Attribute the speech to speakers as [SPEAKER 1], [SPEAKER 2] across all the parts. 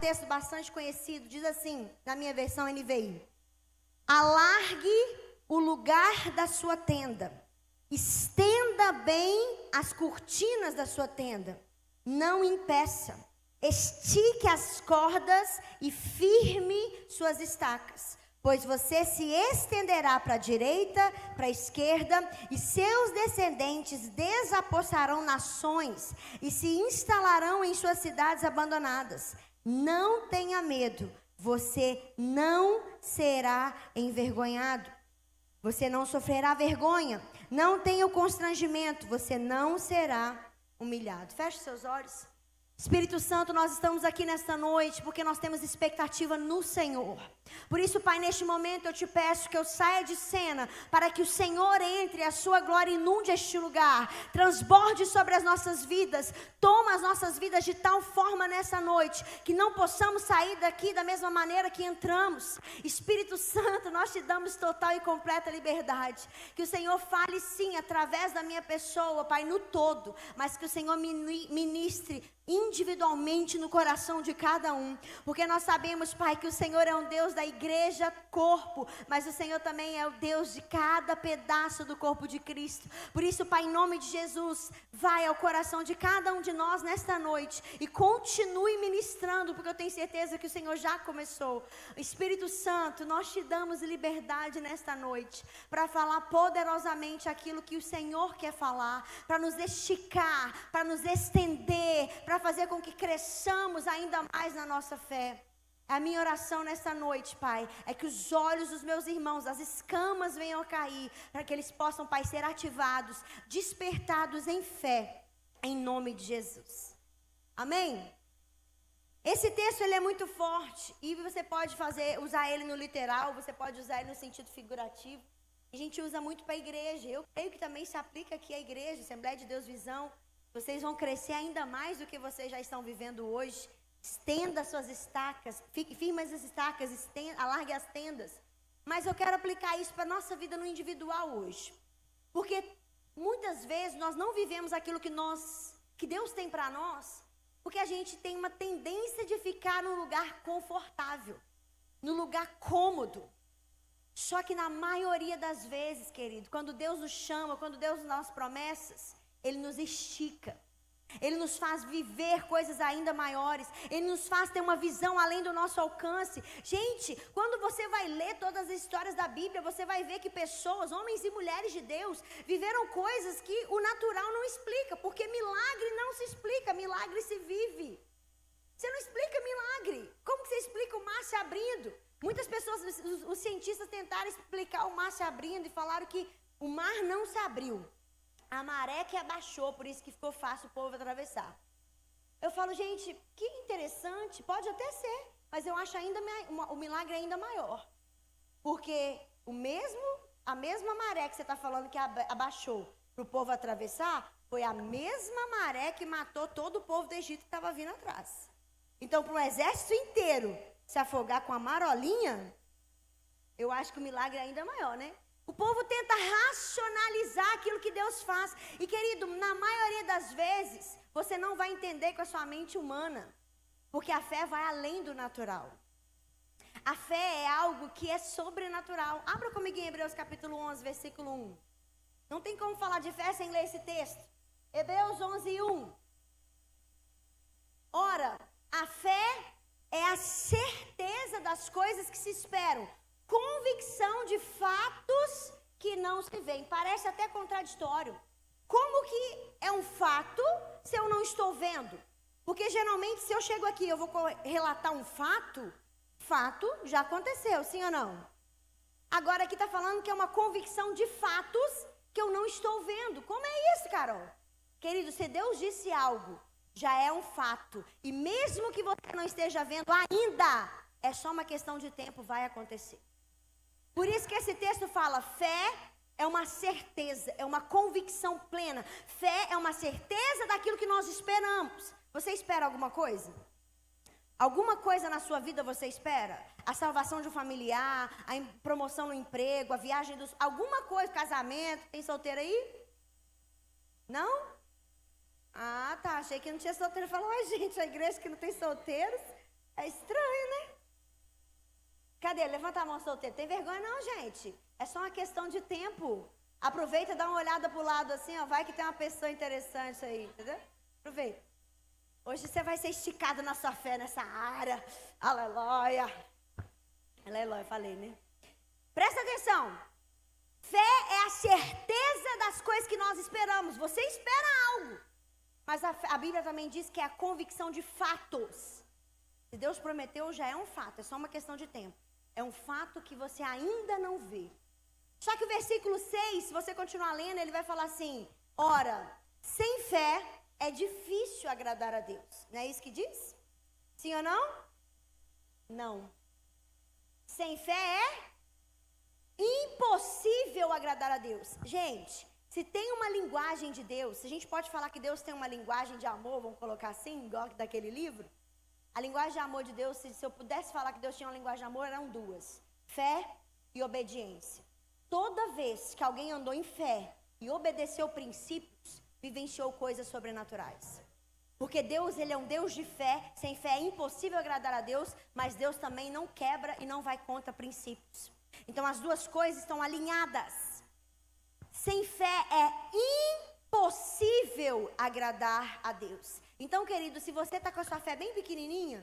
[SPEAKER 1] Texto bastante conhecido, diz assim, na minha versão NVI: alargue o lugar da sua tenda, estenda bem as cortinas da sua tenda, não impeça, estique as cordas e firme suas estacas, pois você se estenderá para a direita, para a esquerda, e seus descendentes desapossarão nações e se instalarão em suas cidades abandonadas. Não tenha medo, você não será envergonhado, você não sofrerá vergonha, não tenha o constrangimento, você não será humilhado. Feche seus olhos. Espírito Santo, nós estamos aqui nesta noite porque nós temos expectativa no Senhor. Por isso, Pai, neste momento eu te peço que eu saia de cena para que o Senhor entre, a sua glória inunde este lugar, transborde sobre as nossas vidas, toma as nossas vidas de tal forma nessa noite que não possamos sair daqui da mesma maneira que entramos. Espírito Santo, nós te damos total e completa liberdade. Que o Senhor fale sim através da minha pessoa, Pai, no todo, mas que o Senhor ministre individualmente no coração de cada um, porque nós sabemos, Pai, que o Senhor é um Deus da igreja corpo, mas o Senhor também é o Deus de cada pedaço do corpo de Cristo. Por isso, Pai, em nome de Jesus, vai ao coração de cada um de nós nesta noite e continue ministrando, porque eu tenho certeza que o Senhor já começou. Espírito Santo, nós te damos liberdade nesta noite para falar poderosamente aquilo que o Senhor quer falar, para nos esticar, para nos estender, para fazer com que cresçamos ainda mais na nossa fé. A minha oração nesta noite, Pai, é que os olhos dos meus irmãos, as escamas venham a cair, para que eles possam, Pai, ser ativados, despertados em fé, em nome de Jesus. Amém? Esse texto, ele é muito forte, e você pode usar ele no literal, você pode usar ele no sentido figurativo. A gente usa muito para a igreja. Eu creio que também se aplica aqui à igreja, Assembleia de Deus Visão. Vocês vão crescer ainda mais do que vocês já estão vivendo hoje. Estenda suas estacas, firme as estacas, alargue as tendas. Mas eu quero aplicar isso para a nossa vida no individual hoje. Porque muitas vezes nós não vivemos aquilo que Deus tem para nós, porque a gente tem uma tendência de ficar num lugar confortável, num lugar cômodo. Só que na maioria das vezes, querido, quando Deus nos chama, quando Deus nos dá as promessas, Ele nos estica, Ele nos faz viver coisas ainda maiores, Ele nos faz ter uma visão além do nosso alcance. Gente, quando você vai ler todas as histórias da Bíblia, você vai ver que pessoas, homens e mulheres de Deus, viveram coisas que o natural não explica, porque milagre não se explica, milagre se vive. Você não explica milagre. Como que você explica o mar se abrindo? Muitas pessoas, os cientistas tentaram explicar o mar se abrindo e falaram que o mar não se abriu. A maré que abaixou, por isso que ficou fácil o povo atravessar. Eu falo, gente, que interessante, pode até ser, mas eu acho ainda o milagre ainda maior. Porque a mesma maré que você está falando que abaixou para o povo atravessar, foi a mesma maré que matou todo o povo do Egito que estava vindo atrás. Então, para um exército inteiro se afogar com a marolinha, eu acho que o milagre é ainda maior, né? O povo tenta racionalizar aquilo que Deus faz. E, querido, na maioria das vezes, você não vai entender com a sua mente humana. Porque a fé vai além do natural. A fé é algo que é sobrenatural. Abra comigo em Hebreus capítulo 11, versículo 1. Não tem como falar de fé sem ler esse texto. Hebreus 11, 1. Ora, a fé é a certeza das coisas que se esperam, convicção de fatos que não se veem. Parece até contraditório. Como que é um fato se eu não estou vendo? Porque geralmente se eu chego aqui eu vou relatar um fato já aconteceu, sim ou não? Agora aqui está falando que é uma convicção de fatos que eu não estou vendo. Como é isso, Carol? Querido, se Deus disse algo, já é um fato. E mesmo que você não esteja vendo ainda, é só uma questão de tempo, vai acontecer. Por isso que esse texto fala, fé é uma certeza, é uma convicção plena. Fé é uma certeza daquilo que nós esperamos. Você espera alguma coisa? Alguma coisa na sua vida você espera? A salvação de um familiar, a promoção no emprego, a viagem dos... Alguma coisa, casamento, tem solteiro aí? Não? Ah, tá, achei que não tinha solteiro. Falou, ai gente, a igreja que não tem solteiros é Cadê? Levanta a mão, solteiro. Tem vergonha não, gente. É só uma questão de tempo. Aproveita e dá uma olhada pro lado assim, ó. Vai que tem uma pessoa interessante aí, entendeu? Aproveita. Hoje você vai ser esticado na sua fé nessa área. Aleluia. Aleluia, falei, né? Presta atenção. Fé é a certeza das coisas que nós esperamos. Você espera algo. Mas a Bíblia também diz que é a convicção de fatos. Se Deus prometeu, já é um fato. É só uma questão de tempo. É um fato que você ainda não vê. Só que o versículo 6, se você continuar lendo, ele vai falar assim: ora, sem fé é difícil agradar a Deus. Não é isso que diz? Sim ou não? Não. Sem fé é impossível agradar a Deus. Gente, se tem uma linguagem de Deus, se a gente pode falar que Deus tem uma linguagem de amor, vamos colocar assim, igual daquele livro. A linguagem de amor de Deus, se eu pudesse falar que Deus tinha uma linguagem de amor, eram duas: fé e obediência. Toda vez que alguém andou em fé e obedeceu princípios, vivenciou coisas sobrenaturais. Porque Deus, ele é um Deus de fé. Sem fé é impossível agradar a Deus, mas Deus também não quebra e não vai contra princípios. Então as duas coisas estão alinhadas. Sem fé é impossível agradar a Deus. Então, querido, se você está com a sua fé bem pequenininha,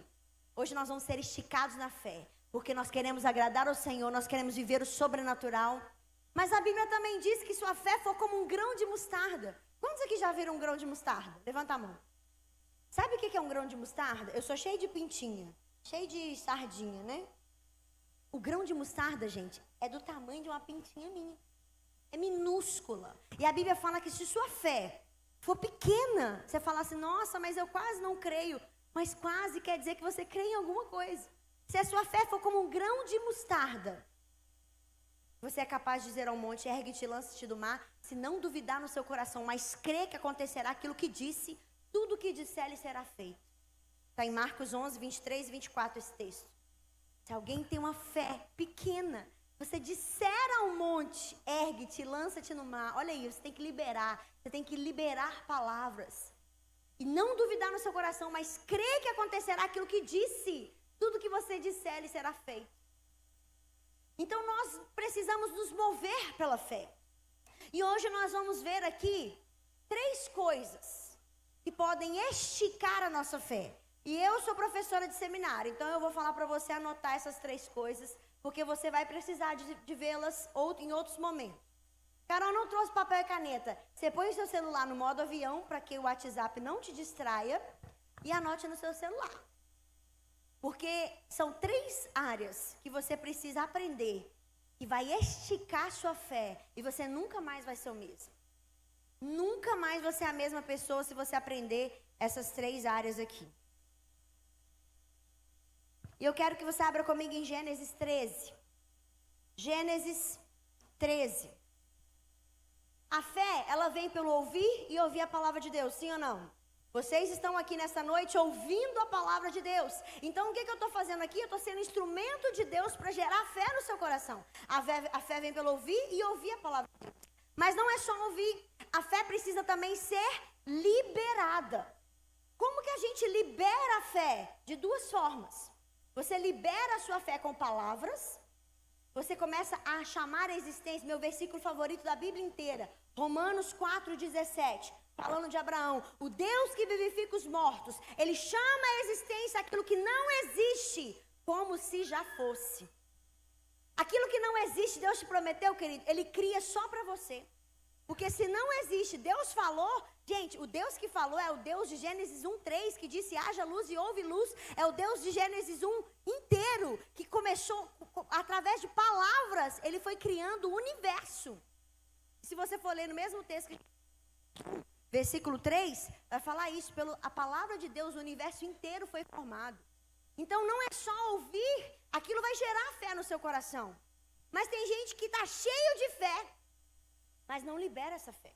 [SPEAKER 1] hoje nós vamos ser esticados na fé. Porque nós queremos agradar ao Senhor, nós queremos viver o sobrenatural. Mas a Bíblia também diz que sua fé for como um grão de mostarda. Quantos aqui já viram um grão de mostarda? Levanta a mão. Sabe o que é um grão de mostarda? Eu sou cheio de pintinha, cheio de sardinha, né? O grão de mostarda, gente, é do tamanho de uma pintinha minha. É minúscula. E a Bíblia fala que se sua fé for pequena, você fala assim: nossa, mas eu quase não creio. Mas quase quer dizer que você crê em alguma coisa. Se a sua fé for como um grão de mostarda, você é capaz de dizer ao monte: ergue-te e lança-te do mar. Se não duvidar no seu coração, mas crê que acontecerá aquilo que disse, tudo o que disser lhe será feito. Está em Marcos 11, 23 e 24 esse texto. Se alguém tem uma fé pequena, você disser ao monte: ergue-te, lança-te no mar. Olha aí, você tem que liberar. Você tem que liberar palavras. E não duvidar no seu coração, mas crer que acontecerá aquilo que disse. Tudo que você disser, lhe será feito. Então nós precisamos nos mover pela fé. E hoje nós vamos ver aqui 3 coisas que podem esticar a nossa fé. E eu sou professora de seminário, então eu vou falar para você anotar essas 3 coisas, porque você vai precisar de vê-las em outros momentos. Carol não trouxe papel e caneta. Você põe o seu celular no modo avião para que o WhatsApp não te distraia e anote no seu celular. Porque são 3 áreas que você precisa aprender, que vai esticar sua fé e você nunca mais vai ser o mesmo. Nunca mais você é a mesma pessoa se você aprender essas 3 áreas aqui. E eu quero que você abra comigo em Gênesis 13. Gênesis 13. A fé, ela vem pelo ouvir e ouvir a palavra de Deus, sim ou não? Vocês estão aqui nessa noite ouvindo a palavra de Deus. Então o que eu estou fazendo aqui? Eu estou sendo instrumento de Deus para gerar fé no seu coração. A fé vem pelo ouvir e ouvir a palavra de Deus. Mas não é só ouvir. A fé precisa também ser liberada. Como que a gente libera a fé? De 2 formas. Você libera a sua fé com palavras. Você começa a chamar a existência. Meu versículo favorito da Bíblia inteira. Romanos 4,17. Falando de Abraão, o Deus que vivifica os mortos, ele chama a existência aquilo que não existe, como se já fosse. Aquilo que não existe, Deus te prometeu, querido, ele cria só para você. Porque se não existe, Deus falou, gente, o Deus que falou é o Deus de Gênesis 1:3, que disse haja luz e houve luz. É o Deus de Gênesis 1 inteiro, que começou, através de palavras, ele foi criando o universo. Se você for ler no mesmo texto que versículo 3, vai falar isso, a palavra de Deus, o universo inteiro foi formado. Então não é só ouvir, aquilo vai gerar fé no seu coração. Mas tem gente que está cheio de fé, mas não libera essa fé.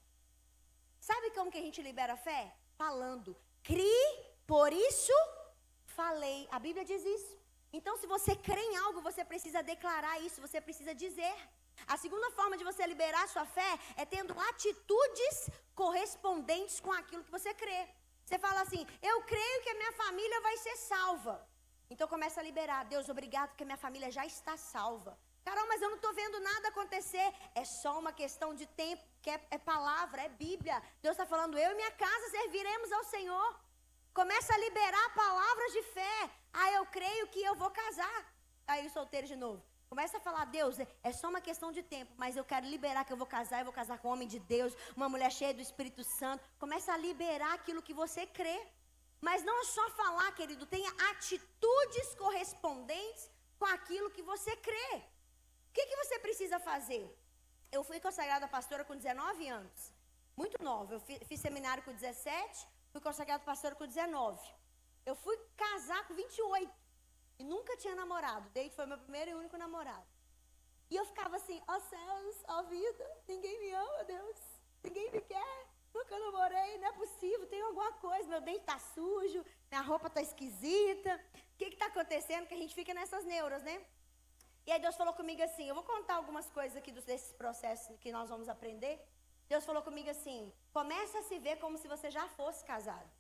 [SPEAKER 1] Sabe como que a gente libera a fé? Falando. Crie, por isso falei. A Bíblia diz isso. Então se você crê em algo, você precisa declarar isso, você precisa dizer. A segunda forma de você liberar a sua fé é tendo atitudes correspondentes com aquilo que você crê. Você fala assim: eu creio que a minha família vai ser salva. Então começa a liberar. Deus, obrigado porque minha família já está salva. Carol, mas eu não estou vendo nada acontecer. É só uma questão de tempo, que é palavra, é Bíblia. Deus está falando, eu e minha casa serviremos ao Senhor. Começa a liberar palavras de fé. Ah, eu creio que eu vou casar. Aí os solteiros de novo. Começa a falar, Deus, é só uma questão de tempo, mas eu quero liberar que eu vou casar com um homem de Deus, uma mulher cheia do Espírito Santo. Começa a liberar aquilo que você crê. Mas não é só falar, querido, tenha atitudes correspondentes com aquilo que você crê. O que você precisa fazer? Eu fui consagrada pastora com 19 anos, muito nova. Eu fiz seminário com 17, fui consagrada pastora com 19. Eu fui casar com 28 e nunca tinha namorado. Desde foi meu primeiro e único namorado. E eu ficava assim, ó céus, ó vida, ninguém me ama, Deus, ninguém me quer. Nunca namorei, não é possível, tem alguma coisa, meu dente tá sujo, minha roupa tá esquisita. O que tá acontecendo? Que a gente fica nessas neuras, né? E aí Deus falou comigo assim, eu vou contar algumas coisas aqui desses processos que nós vamos aprender. Deus falou comigo assim, começa a se ver como se você já fosse casado.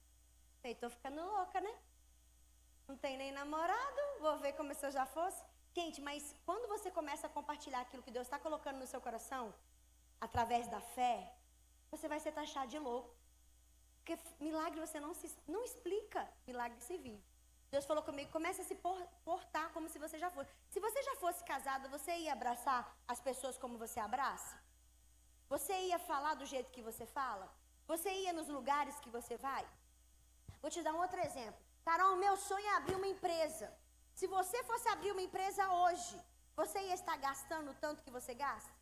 [SPEAKER 1] Eu tô ficando louca, né? Não tem nem namorado, vou ver como se eu já fosse. Gente, mas quando você começa a compartilhar aquilo que Deus está colocando no seu coração, através da fé, você vai ser taxado de louco. Porque milagre você não explica, milagre se vive. Deus falou comigo, começa a se portar como se você já fosse. Se você já fosse casado, você ia abraçar as pessoas como você abraça? Você ia falar do jeito que você fala? Você ia nos lugares que você vai? Vou te dar um outro exemplo. Carol, meu sonho é abrir uma empresa. Se você fosse abrir uma empresa hoje, você ia estar gastando tanto que você gasta?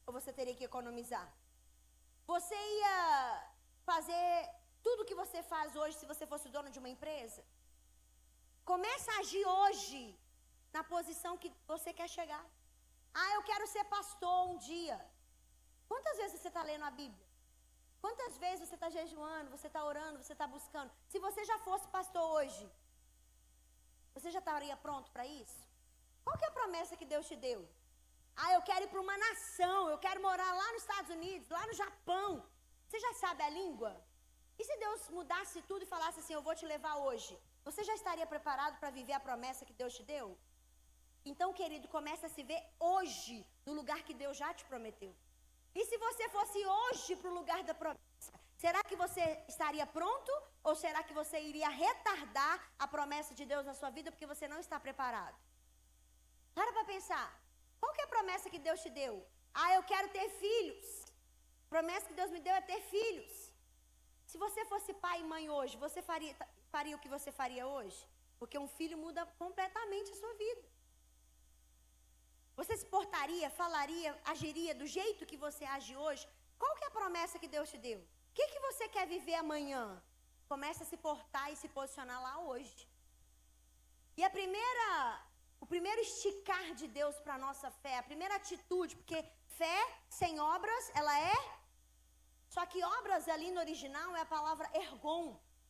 [SPEAKER 1] Ou você teria que economizar? Você ia fazer tudo o que você faz hoje se você fosse dono de uma empresa? Começa a agir hoje na posição que você quer chegar. Ah, eu quero ser pastor um dia. Quantas vezes você está lendo a Bíblia? Quantas vezes você está jejuando, você está orando, você está buscando? Se você já fosse pastor hoje, você já estaria pronto para isso? Qual que é a promessa que Deus te deu? Ah, eu quero ir para uma nação, eu quero morar lá nos Estados Unidos, lá no Japão. Você já sabe a língua? E se Deus mudasse tudo e falasse assim, eu vou te levar hoje? Você já estaria preparado para viver a promessa que Deus te deu? Então, querido, começa a se ver hoje no lugar que Deus já te prometeu. E se você fosse hoje para o lugar da promessa, será que você estaria pronto? Ou será que você iria retardar a promessa de Deus na sua vida porque você não está preparado? Para pensar. Qual que é a promessa que Deus te deu? Ah, eu quero ter filhos. A promessa que Deus me deu é ter filhos. Se você fosse pai e mãe hoje, você faria o que você faria hoje? Porque um filho muda completamente a sua vida. Você se portaria, falaria, agiria do jeito que você age hoje? Qual que é a promessa que Deus te deu? O que você quer viver amanhã? Começa a se portar e se posicionar lá hoje. E o primeiro esticar de Deus para a nossa fé, a primeira atitude, porque fé sem obras, ela é... Só que obras ali no original é a palavra ergon,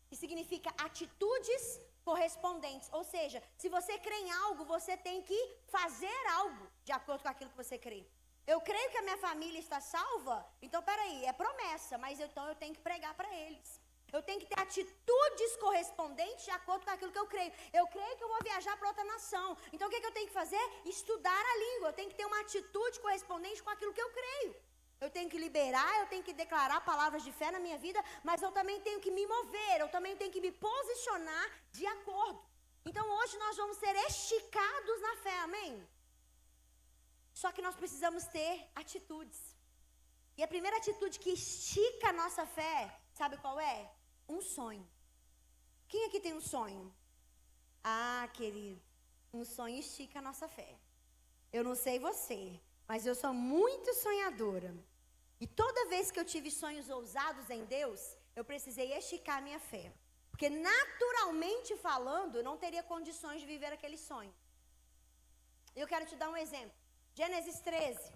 [SPEAKER 1] que significa atitudes correspondentes. Ou seja, se você crê em algo, você tem que fazer algo de acordo com aquilo que você crê. Eu creio que a minha família está salva, então peraí, é promessa, mas então eu tenho que pregar para eles. Eu tenho que ter atitudes correspondentes de acordo com aquilo que eu creio. Eu creio que eu vou viajar para outra nação. Então o que eu tenho que fazer? Estudar a língua. Eu tenho que ter uma atitude correspondente com aquilo que eu creio. Eu tenho que liberar, eu tenho que declarar palavras de fé na minha vida, mas eu também tenho que me mover, eu também tenho que me posicionar de acordo. Então hoje nós vamos ser esticados na fé, amém? Só que nós precisamos ter atitudes. E a primeira atitude que estica a nossa fé, sabe qual é? Um sonho. Quem aqui tem um sonho? Ah, querido, um sonho estica a nossa fé. Eu não sei você, mas eu sou muito sonhadora. E toda vez que eu tive sonhos ousados em Deus, eu precisei esticar a minha fé. Porque naturalmente falando, eu não teria condições de viver aquele sonho. Eu quero te dar um exemplo. Gênesis 13.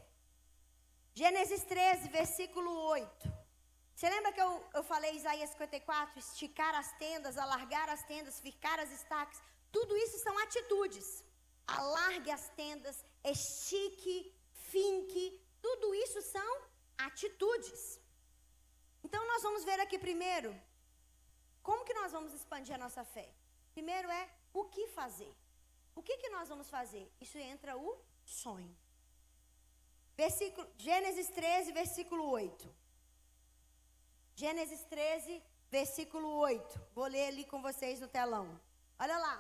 [SPEAKER 1] Gênesis 13, versículo 8. Você lembra que eu falei Isaías 54? Esticar as tendas, alargar as tendas, ficar as estacas. Tudo isso são atitudes. Alargue as tendas, estique, finque. Tudo isso são atitudes. Então nós vamos ver aqui primeiro, como que nós vamos expandir a nossa fé? Primeiro é o que fazer. O que nós vamos fazer? Isso entra o sonho. Gênesis 13, versículo 8. Gênesis 13, versículo 8. Vou ler ali com vocês no telão. Olha lá.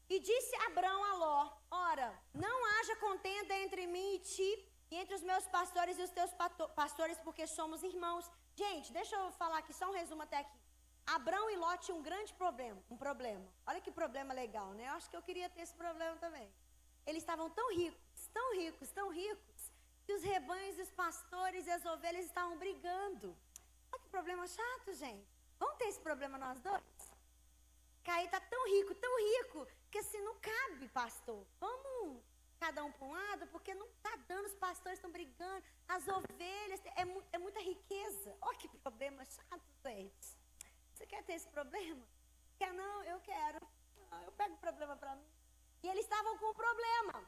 [SPEAKER 1] E disse Abrão a Ló: ora, não haja contenda entre mim e ti, e entre os meus pastores e os teus pastores, porque somos irmãos. Gente, deixa eu falar aqui só um resumo até aqui. Abrão e Ló tinham um grande problema. Olha que problema legal, né? Eu acho que eu queria ter esse problema também. Eles estavam tão ricos, que os rebanhos e os pastores e as ovelhas estavam brigando. Olha que problema chato, gente. Vamos ter esse problema nós dois? Caí tá tão rico, que assim não cabe, pastor. Vamos cada um para um lado, porque não está dando, os pastores estão brigando, as ovelhas, é muita riqueza. Olha que problema chato, gente. Você quer ter esse problema? Quer não? Eu quero. Eu pego o problema para mim. E eles estavam com um problema.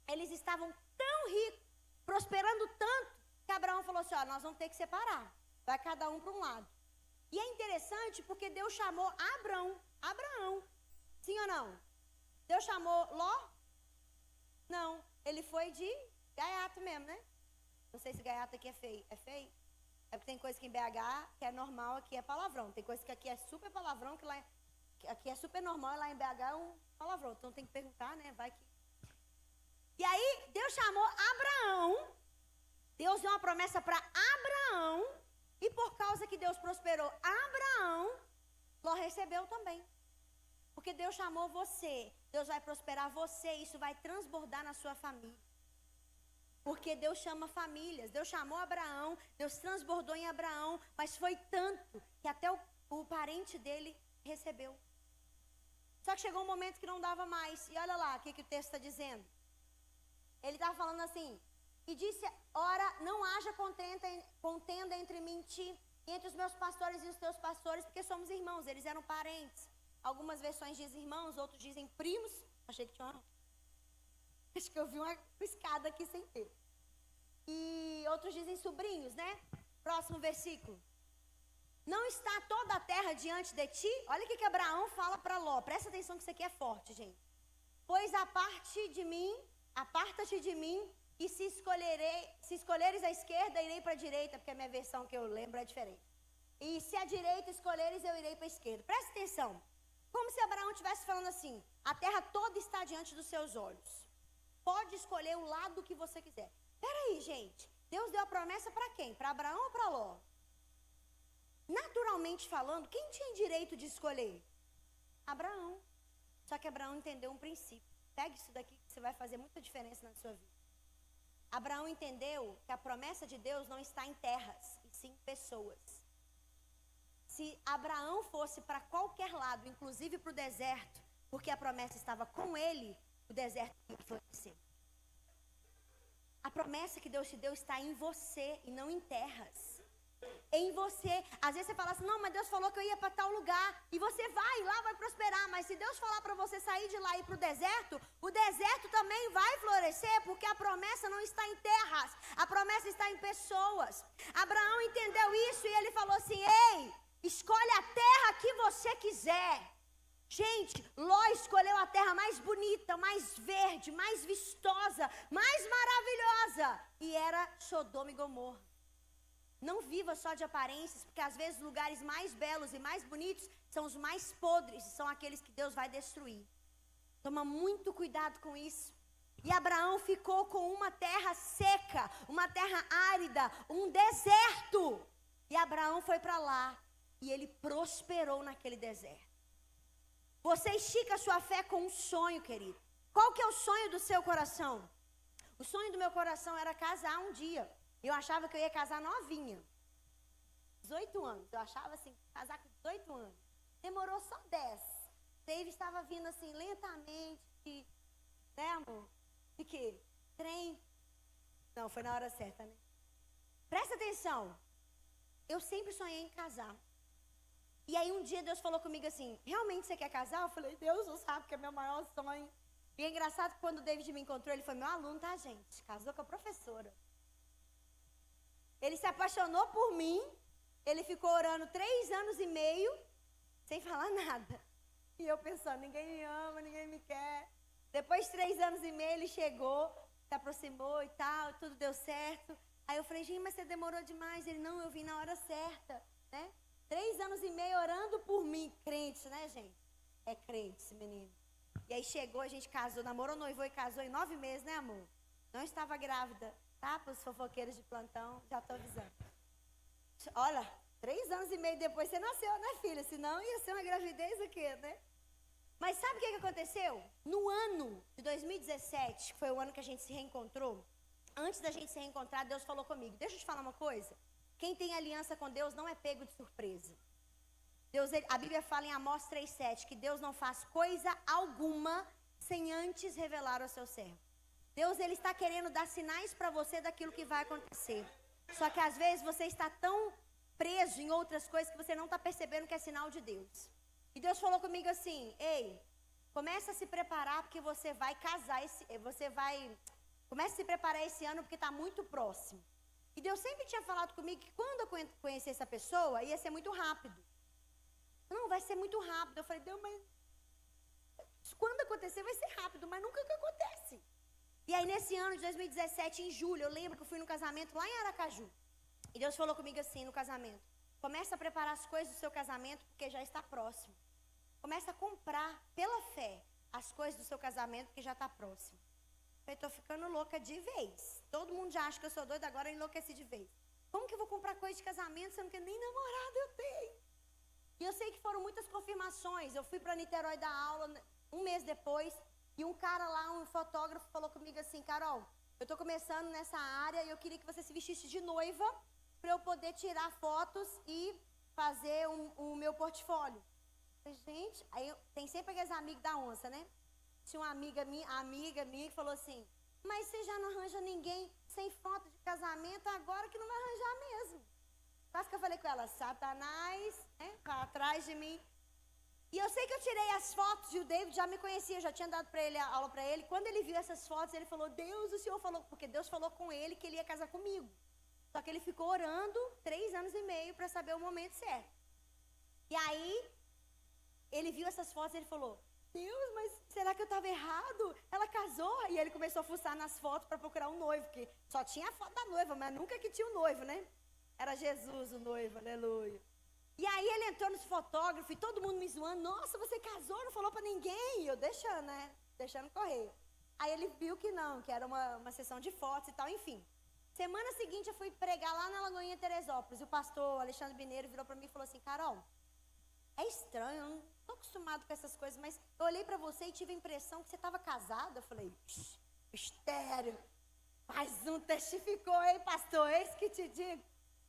[SPEAKER 1] Eles estavam tão ricos, prosperando tanto, que Abraão falou assim, ó, nós vamos ter que separar. Vai cada um para um lado. E é interessante porque Deus chamou Abraão. Sim ou não? Deus chamou Ló? Não. Ele foi de gaiato mesmo, né? Não sei se gaiato aqui é feio. É feio? É porque tem coisa que em BH que é normal, aqui é palavrão. Tem coisa que aqui é super palavrão, que aqui é super normal e lá em BH é um palavrão. Então tem que perguntar, né? Vai que... E aí, Deus chamou Abraão. Deus deu uma promessa para Abraão. E por causa que Deus prosperou Abraão, Ló recebeu também. Porque Deus chamou você. Deus vai prosperar você. Isso vai transbordar na sua família. Porque Deus chama famílias. Deus chamou Abraão. Deus transbordou em Abraão. Mas foi tanto que até o parente dele recebeu. Só que chegou um momento que não dava mais. E olha lá o que o texto está dizendo. Ele estava falando assim. E disse, ora, não haja contenda entre mim e ti, e entre os meus pastores e os teus pastores, porque somos irmãos. Eles eram parentes. Algumas versões dizem irmãos, outros dizem primos. Achei que tinha uma... Acho que eu vi uma escada aqui sem ter. E outros dizem sobrinhos, né? Próximo versículo. Não está toda a terra diante de ti? Olha o que Abraão fala para Ló. Presta atenção que isso aqui é forte, gente. Pois aparta-te de mim, e se escolheres a esquerda, irei para a direita, porque a minha versão que eu lembro é diferente. E se a direita escolheres, eu irei para a esquerda. Presta atenção. Como se Abraão estivesse falando assim, a terra toda está diante dos seus olhos. Pode escolher o lado que você quiser. Peraí, gente. Deus deu a promessa para quem? Para Abraão ou para Ló? Naturalmente falando, quem tinha direito de escolher? Abraão. Só que Abraão entendeu um princípio. Pegue isso daqui que você vai fazer muita diferença na sua vida. Abraão entendeu que a promessa de Deus não está em terras, e sim em pessoas. Se Abraão fosse para qualquer lado, inclusive para o deserto, porque a promessa estava com ele, o deserto ia florescer. A promessa que Deus te deu está em você e não em terras. Em você. Às vezes você fala assim, não, mas Deus falou que eu ia para tal lugar. E você vai, lá vai prosperar. Mas se Deus falar para você sair de lá e ir para o deserto também vai florescer, porque a promessa não está em terras. A promessa está em pessoas. Abraão entendeu isso e ele falou assim, ei, escolhe a terra que você quiser. Gente, Ló escolheu a terra mais bonita, mais verde, mais vistosa, mais maravilhosa. E era Sodoma e Gomorra. Não viva só de aparências, porque às vezes os lugares mais belos e mais bonitos são os mais podres, são aqueles que Deus vai destruir. Toma muito cuidado com isso. E Abraão ficou com uma terra seca, uma terra árida, um deserto. E Abraão foi para lá e ele prosperou naquele deserto. Você estica a sua fé com um sonho, querido. Qual que é o sonho do seu coração? O sonho do meu coração era casar um dia. Eu achava que eu ia casar novinha. 18 anos. Eu achava assim, casar com 18 anos. Demorou só 10. Dave estava vindo assim, lentamente. Né, amor? De quê? Trem. Não, foi na hora certa, né? Presta atenção. Eu sempre sonhei em casar. E aí um dia Deus falou comigo assim, realmente você quer casar? Eu falei, Deus não sabe que é meu maior sonho. E é engraçado que quando o David me encontrou, ele foi meu aluno, tá, gente? Casou com a professora. Ele se apaixonou por mim, ele ficou orando 3 anos e meio, sem falar nada. E eu pensando, ninguém me ama, ninguém me quer. Depois de 3 anos e meio, ele chegou, se aproximou e tal, tudo deu certo. Aí eu falei, gente, mas você demorou demais. Ele, não, eu vim na hora certa, né? 3 anos e meio orando por mim, crente, né, gente? É crente esse menino. E aí chegou, a gente casou, namorou, noivou e casou em 9 meses, né, amor? Não estava grávida, tá? Para os fofoqueiros de plantão, já estou avisando. Olha, 3 anos e meio depois você nasceu, né, filha? Senão ia ser uma gravidez o quê, né? Mas sabe o que aconteceu? No ano de 2017, que foi o ano que a gente se reencontrou, antes da gente se reencontrar, Deus falou comigo. Deixa eu te falar uma coisa. Quem tem aliança com Deus não é pego de surpresa. Deus, a Bíblia fala em Amós 3,7 que Deus não faz coisa alguma sem antes revelar ao seu servo. Deus, ele está querendo dar sinais para você daquilo que vai acontecer. Só que às vezes você está tão preso em outras coisas que você não está percebendo que é sinal de Deus. E Deus falou comigo assim, ei, começa a se preparar porque você vai casar, começa a se preparar esse ano porque está muito próximo. E Deus sempre tinha falado comigo que quando eu conhecer essa pessoa, ia ser muito rápido. Não, vai ser muito rápido. Eu falei, Deus, mas quando acontecer vai ser rápido, mas nunca que acontece. E aí nesse ano de 2017, em julho, eu lembro que eu fui no casamento lá em Aracaju. E Deus falou comigo assim no casamento, começa a preparar as coisas do seu casamento porque já está próximo. Começa a comprar pela fé as coisas do seu casamento porque já está próximo. Eu estou ficando louca de vez. Todo mundo já acha que eu sou doida, agora eu enlouqueci de vez. Como que eu vou comprar coisa de casamento sendo que nem namorado eu tenho? E eu sei que foram muitas confirmações. Eu fui para Niterói dar aula 1 mês depois. E um cara lá, um fotógrafo, falou comigo assim, Carol, eu estou começando nessa área e eu queria que você se vestisse de noiva para eu poder tirar fotos e fazer o meu portfólio. Eu falei, gente, aí tem sempre aqueles amigos da onça, né? Tinha uma amiga minha que falou assim, mas você já não arranja ninguém sem foto de casamento, agora que não vai arranjar mesmo. Quase que eu falei com ela, Satanás, né, tá atrás de mim. E eu sei que eu tirei as fotos e o David já me conhecia, já tinha dado para ele a aula para ele. Quando ele viu essas fotos, ele falou, Deus, o Senhor falou, porque Deus falou com ele que ele ia casar comigo. Só que ele ficou orando 3 anos e meio para saber o momento certo. E aí, ele viu essas fotos e ele falou, Deus, mas será que eu estava errado? Ela casou? E ele começou a fuçar nas fotos para procurar um noivo, porque só tinha a foto da noiva, mas nunca que tinha um noivo, né? Era Jesus o noivo, aleluia. E aí ele entrou nesse fotógrafo e todo mundo me zoando. Nossa, você casou, não falou pra ninguém. E eu deixando, né? Deixando correr. Aí ele viu que não, que era uma sessão de fotos e tal, enfim. Semana seguinte eu fui pregar lá na Lagoinha Teresópolis. E o pastor Alexandre Bineiro virou pra mim e falou assim, Carol, é estranho, eu não tô acostumado com essas coisas, mas eu olhei pra você e tive a impressão que você estava casada. Eu falei, mistério. Mais um testificou, hein, pastor? Eis que te digo.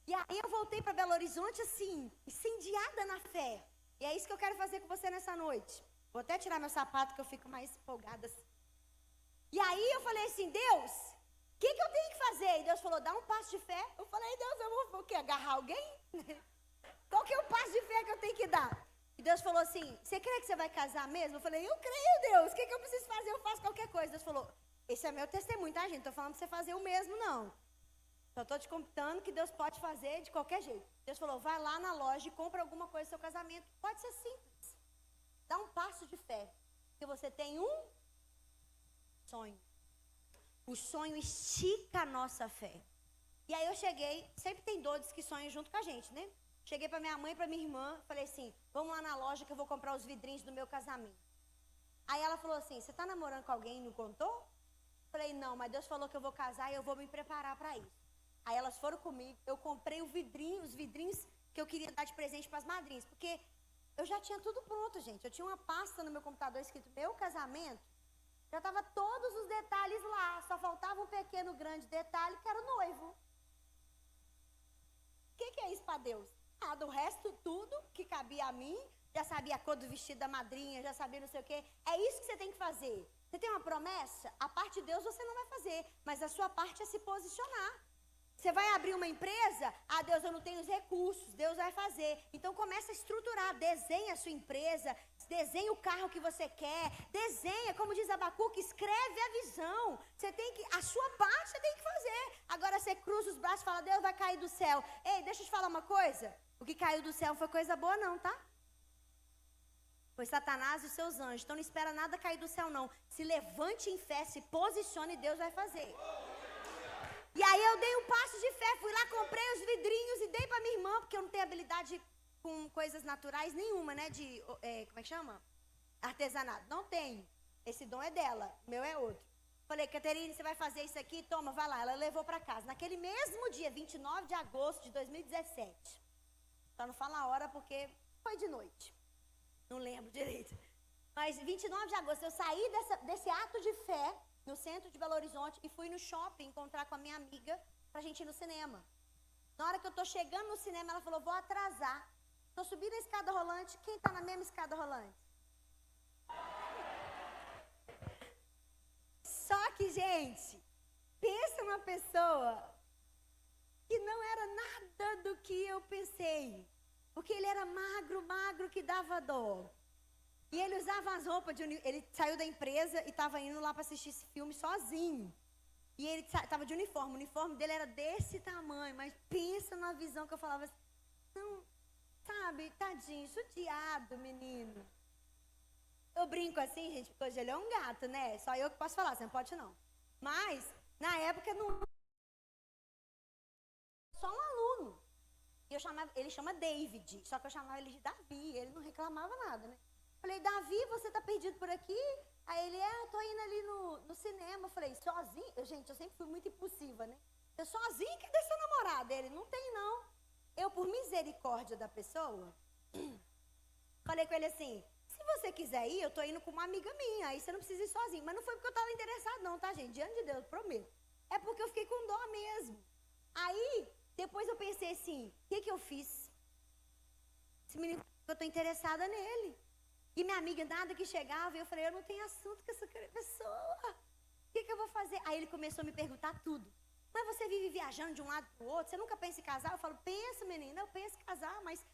[SPEAKER 1] E aí eu voltei para Belo Horizonte assim, incendiada na fé. E é isso que eu quero fazer com você nessa noite. Vou até tirar meu sapato que eu fico mais empolgada assim. E aí eu falei assim, Deus, o que eu tenho que fazer? E Deus falou, dá um passo de fé. Eu falei, Deus, eu vou o quê? Agarrar alguém? Qual que é o passo de fé que eu tenho que dar? E Deus falou assim, você crê que você vai casar mesmo? Eu falei, eu creio, Deus. O que eu preciso fazer? Eu faço qualquer coisa. Deus falou, esse é meu testemunho, tá, gente? Não estou falando para você fazer o mesmo, não. Só estou te contando que Deus pode fazer de qualquer jeito. Deus falou, vai lá na loja e compra alguma coisa do seu casamento. Pode ser simples. Dá um passo de fé. Porque você tem um sonho. O sonho estica a nossa fé. E aí eu cheguei, sempre tem doidos que sonham junto com a gente, né? Cheguei para minha mãe e para minha irmã, falei assim, vamos lá na loja que eu vou comprar os vidrinhos do meu casamento. Aí ela falou assim, você está namorando com alguém e não contou? Falei, não, mas Deus falou que eu vou casar e eu vou me preparar para isso. Aí elas foram comigo, eu comprei os vidrinhos que eu queria dar de presente para as madrinhas. Porque eu já tinha tudo pronto, gente. Eu tinha uma pasta no meu computador escrito meu casamento. Já estava todos os detalhes lá. Só faltava um pequeno, grande detalhe, que era o noivo. O que é isso para Deus? Ah, do resto tudo que cabia a mim. Já sabia a cor do vestido da madrinha, já sabia não sei o quê. É isso que você tem que fazer. Você tem uma promessa? A parte de Deus você não vai fazer. Mas a sua parte é se posicionar. Você vai abrir uma empresa? Ah, Deus, eu não tenho os recursos. Deus vai fazer. Então começa a estruturar. Desenha a sua empresa. Desenha o carro que você quer. Desenha, como diz Abacuque, escreve a visão. Você tem que, a sua parte você tem que fazer. Agora você cruza os braços e fala, Deus vai cair do céu. Ei, deixa eu te falar uma coisa. O que caiu do céu não foi coisa boa não, tá? Foi Satanás e os seus anjos. Então não espera nada cair do céu, não. Se levante em fé, se posicione e Deus vai fazer. E aí eu dei um passo de fé, fui lá, comprei os vidrinhos e dei para minha irmã, porque eu não tenho habilidade com coisas naturais nenhuma, né? Como é que chama? Artesanato. Não tenho. Esse dom é dela, o meu é outro. Falei, Caterine, você vai fazer isso aqui? Toma, vai lá. Ela levou para casa. Naquele mesmo dia, 29 de agosto de 2017. Só não fala a hora porque foi de noite. Não lembro direito. Mas 29 de agosto, eu saí desse ato de fé no centro de Belo Horizonte e fui no shopping encontrar com a minha amiga pra gente ir no cinema. Na hora que eu tô chegando no cinema, ela falou, vou atrasar. Tô subindo a escada rolante. Quem tá na mesma escada rolante? Só que, gente, pensa uma pessoa que não era nada do que eu pensei. Porque ele era magro, magro, que dava dó. E ele usava as roupas de ele saiu da empresa e estava indo lá para assistir esse filme sozinho. E ele estava de uniforme. O uniforme dele era desse tamanho. Mas pensa numa visão que eu falava assim, não, sabe, tadinho, judiado, menino. Eu brinco assim, gente, porque hoje ele é um gato, né? Só eu que posso falar, você não pode não. Mas, na época, não... Só um aluno. E eu chamava, ele chama David, só que eu chamava ele de Davi, ele não reclamava nada, né? Falei, Davi, você tá perdido por aqui? Aí ele, eu tô indo ali no cinema. Eu falei, sozinho? Gente, eu sempre fui muito impulsiva, né? Eu sozinho, cadê seu namorado? Ele, não tem não. Eu, por misericórdia da pessoa, falei com ele assim, se você quiser ir, eu tô indo com uma amiga minha, aí você não precisa ir sozinho. Mas não foi porque eu tava interessado não, tá, gente? Diante de Deus, prometo. É porque eu fiquei com dó mesmo. Aí, depois eu pensei assim, o que eu fiz? Esse menino, eu tô interessada nele. E minha amiga, nada que chegava, e eu falei, eu não tenho assunto com essa pessoa. O que eu vou fazer? Aí ele começou a me perguntar tudo. Mas você vive viajando de um lado para o outro, você nunca pensa em casar? Eu falo, pensa, menina, eu penso em casar, mas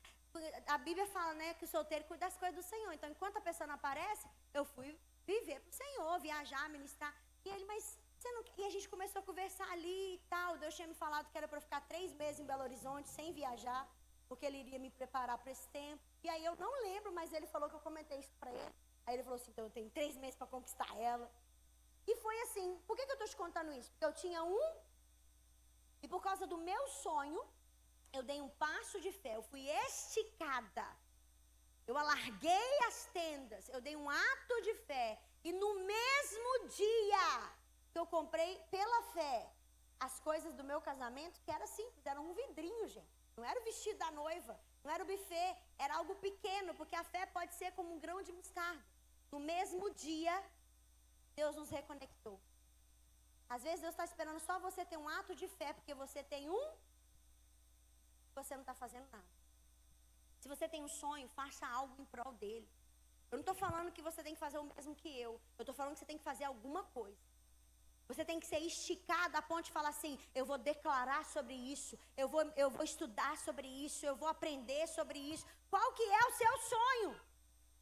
[SPEAKER 1] a Bíblia fala, né, que o solteiro cuida das coisas do Senhor. Então, enquanto a pessoa não aparece, eu fui viver para o Senhor, viajar, ministrar. E ele, mas você não... E a gente começou a conversar ali e tal. Deus tinha me falado que era para eu ficar 3 meses em Belo Horizonte, sem viajar, porque ele iria me preparar para esse tempo. E aí eu não lembro, mas ele falou que eu comentei isso para ele. Aí ele falou assim, então eu tenho 3 meses para conquistar ela. E foi assim, por que eu estou te contando isso? Porque eu tinha e por causa do meu sonho, eu dei um passo de fé, eu fui esticada. Eu alarguei as tendas, eu dei um ato de fé. E no mesmo dia que eu comprei pela fé as coisas do meu casamento, que era simples, era um vidrinho, gente. Não era o vestido da noiva, não era o buffet, era algo pequeno, porque a fé pode ser como um grão de mostarda. No mesmo dia, Deus nos reconectou. Às vezes Deus está esperando só você ter um ato de fé, porque você tem você não está fazendo nada. Se você tem um sonho, faça algo em prol dele. Eu não estou falando que você tem que fazer o mesmo que eu estou falando que você tem que fazer alguma coisa. Você tem que ser esticado a ponto de falar assim, eu vou declarar sobre isso, eu vou estudar sobre isso, eu vou aprender sobre isso. Qual que é o seu sonho?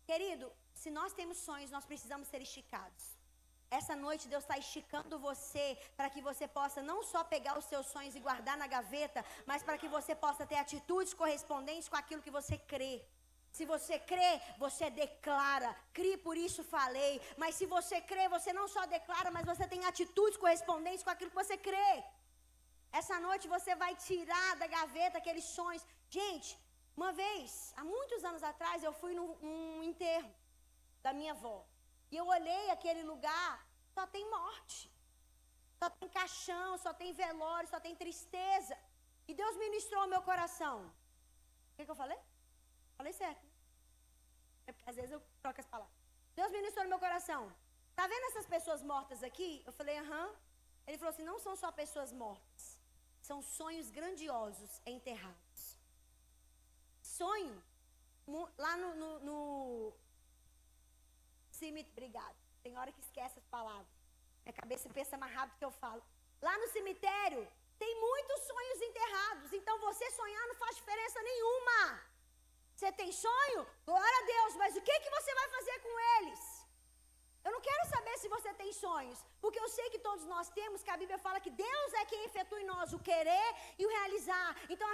[SPEAKER 1] Querido, se nós temos sonhos, nós precisamos ser esticados. Essa noite Deus está esticando você para que você possa não só pegar os seus sonhos e guardar na gaveta, mas para que você possa ter atitudes correspondentes com aquilo que você crê. Se você crê, você declara. Crie, por isso falei. Mas se você crê, você não só declara, mas você tem atitudes correspondentes com aquilo que você crê. Essa noite você vai tirar da gaveta aqueles sonhos. Gente, uma vez, há muitos anos atrás, eu fui num enterro da minha avó. E eu olhei aquele lugar, só tem morte. Só tem caixão, só tem velório, só tem tristeza. E Deus ministrou o meu coração. O que eu falei? Falei certo. É porque às vezes eu troco as palavras. Deus ministrou no meu coração. Tá vendo essas pessoas mortas aqui? Eu falei, aham. Ele falou assim, não são só pessoas mortas. São sonhos grandiosos enterrados. Sonho, lá no cemitério, obrigado. Tem hora que esquece as palavras. Minha cabeça pensa mais rápido que eu falo. Lá no cemitério, tem muitos sonhos enterrados. Então você sonhar não faz diferença nenhuma. Você tem sonho? Glória a Deus, mas o que você vai fazer com eles? Eu não quero saber se você tem tem sonhos? Porque eu sei que todos nós temos, que a Bíblia fala que Deus é quem efetua em nós o querer e o realizar. Então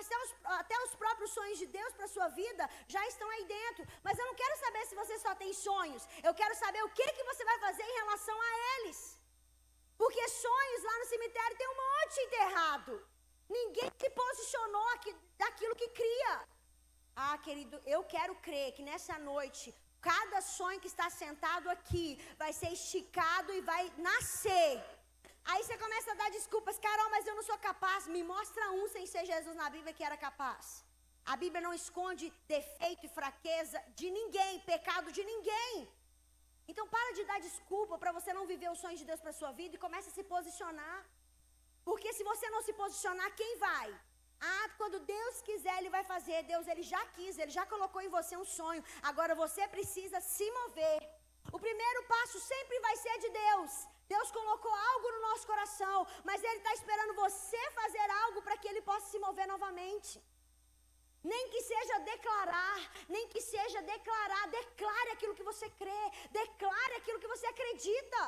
[SPEAKER 1] até os próprios sonhos de Deus para a sua vida já estão aí dentro. Mas eu não quero saber se você só tem sonhos. Eu quero saber o que você vai fazer em relação a eles. Porque sonhos lá no cemitério tem um monte enterrado. Ninguém se posicionou aqui daquilo que cria. Ah, querido, eu quero crer que nessa noite cada sonho que está sentado aqui vai ser esticado e vai nascer. Aí você começa a dar desculpas. Carol, mas eu não sou capaz. Me mostra um sem ser Jesus na Bíblia que era capaz. A Bíblia não esconde defeito e fraqueza de ninguém, pecado de ninguém. Então para de dar desculpa para você não viver os sonhos de Deus para a sua vida e comece a se posicionar. Porque se você não se posicionar, quem vai? Ah, quando Deus quiser, Ele vai fazer. Deus, Ele já quis, Ele já colocou em você um sonho. Agora você precisa se mover. O primeiro passo sempre vai ser de Deus. Deus colocou algo no nosso coração, mas Ele está esperando você fazer algo para que Ele possa se mover novamente. Nem que seja declarar, declare aquilo que você crê, declare aquilo que você acredita.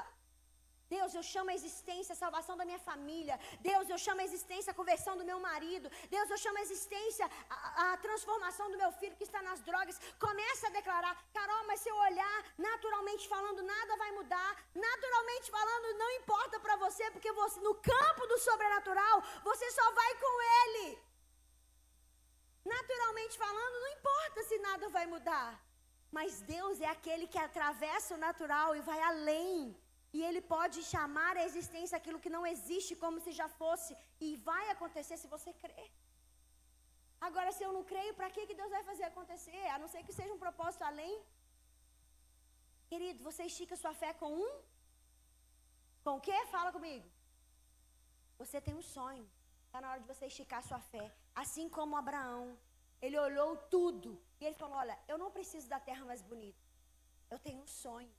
[SPEAKER 1] Deus, eu chamo a existência a salvação da minha família. Deus, eu chamo a existência a conversão do meu marido. Deus, eu chamo a existência a transformação do meu filho que está nas drogas. Começa a declarar. Carol, mas se eu olhar, naturalmente falando, nada vai mudar. Naturalmente falando, não importa para você, porque você, no campo do sobrenatural, você só vai com Ele. Naturalmente falando, não importa se nada vai mudar. Mas Deus é aquele que atravessa o natural e vai além. E Ele pode chamar à existência aquilo que não existe como se já fosse. E vai acontecer se você crer. Agora, se eu não creio, para que Deus vai fazer acontecer? A não ser que seja um propósito além. Querido, você estica sua fé com Com o quê? Fala comigo. Você tem um sonho. Está na hora de você esticar sua fé. Assim como Abraão. Ele olhou tudo. E ele falou, olha, eu não preciso da terra mais bonita. Eu tenho um sonho.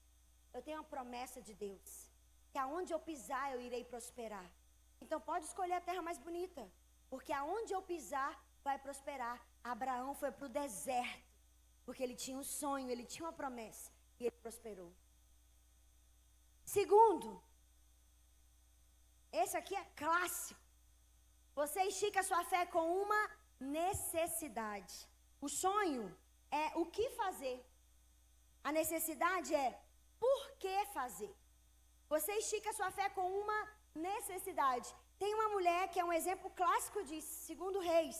[SPEAKER 1] Eu tenho uma promessa de Deus, que aonde eu pisar eu irei prosperar. Então pode escolher a terra mais bonita, porque aonde eu pisar vai prosperar. Abraão foi para o deserto, porque ele tinha um sonho, ele tinha uma promessa, e ele prosperou. Segundo, esse aqui é clássico. Você estica a sua fé com uma necessidade. O sonho é o que fazer. A necessidade é por que fazer? Você estica a sua fé com uma necessidade. Tem uma mulher que é um exemplo clássico disso, 2 Reis.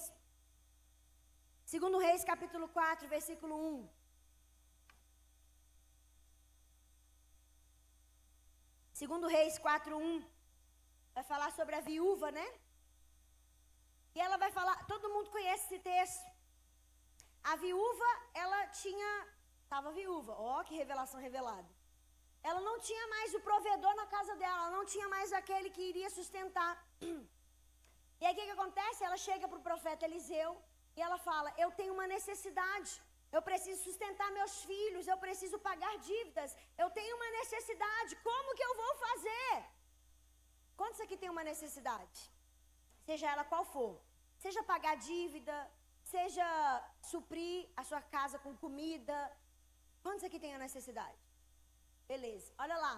[SPEAKER 1] 2 Reis, capítulo 4, versículo 1. 2 Reis 4, 1. Vai falar sobre a viúva, né? E ela vai falar, todo mundo conhece esse texto. A viúva, ela estava viúva. Ó, que revelação revelada. Ela não tinha mais o provedor na casa dela, ela não tinha mais aquele que iria sustentar. E aí o que acontece? Ela chega para o profeta Eliseu e ela fala, eu tenho uma necessidade, eu preciso sustentar meus filhos, eu preciso pagar dívidas, eu tenho uma necessidade, como que eu vou fazer? Quantos aqui tem uma necessidade? Seja ela qual for, seja pagar dívida, seja suprir a sua casa com comida, quantos aqui tem a necessidade? Beleza, olha lá.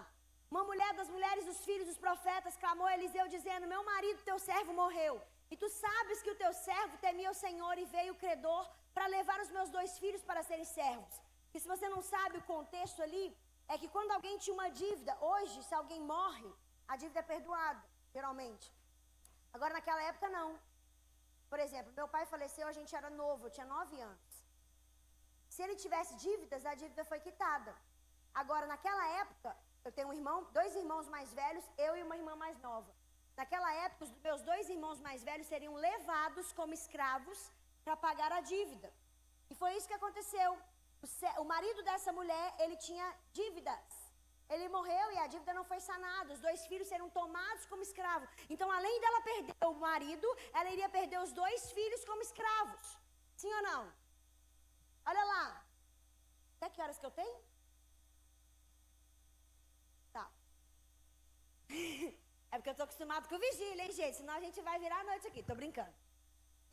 [SPEAKER 1] Uma mulher das mulheres dos filhos dos profetas clamou a Eliseu dizendo, meu marido, teu servo morreu. E tu sabes que o teu servo temia o Senhor e veio o credor para levar os meus 2 filhos para serem servos. E se você não sabe o contexto ali, é que quando alguém tinha uma dívida, hoje, se alguém morre, a dívida é perdoada, geralmente. Agora, naquela época, não. Por exemplo, meu pai faleceu, a gente era novo, eu tinha 9 anos. Se ele tivesse dívidas, a dívida foi quitada. Agora, naquela época, eu tenho 2 irmãos mais velhos, eu e uma irmã mais nova. Naquela época, os meus 2 irmãos mais velhos seriam levados como escravos para pagar a dívida. E foi isso que aconteceu. O marido dessa mulher, ele tinha dívidas. Ele morreu e a dívida não foi sanada. Os 2 filhos seriam tomados como escravos. Então, além dela perder o marido, ela iria perder os 2 filhos como escravos. Sim ou não? Olha lá. Até que horas que eu tenho? Tá. É porque eu tô acostumado com vigília, hein, gente? Senão a gente vai virar a noite aqui. Tô brincando.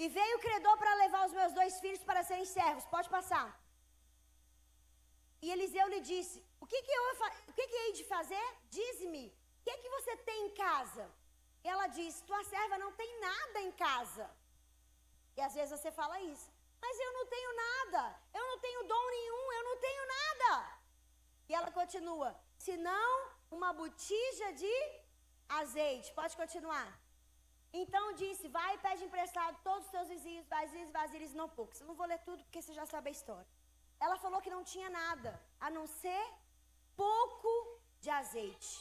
[SPEAKER 1] E veio o credor para levar os meus 2 filhos para serem servos. Pode passar. E Eliseu lhe disse, o que hei de fazer? Dize-me, o que você tem em casa? E ela disse, tua serva não tem nada em casa. E às vezes você fala isso, mas eu não tenho nada, eu não tenho dom nenhum, eu não tenho nada. E ela continua, senão uma botija de azeite. Pode continuar. Então disse, vai e pede emprestado todos os teus vizinhos, vasilhas, não poucos. Eu não vou ler tudo porque você já sabe a história. Ela falou que não tinha nada, a não ser pouco de azeite.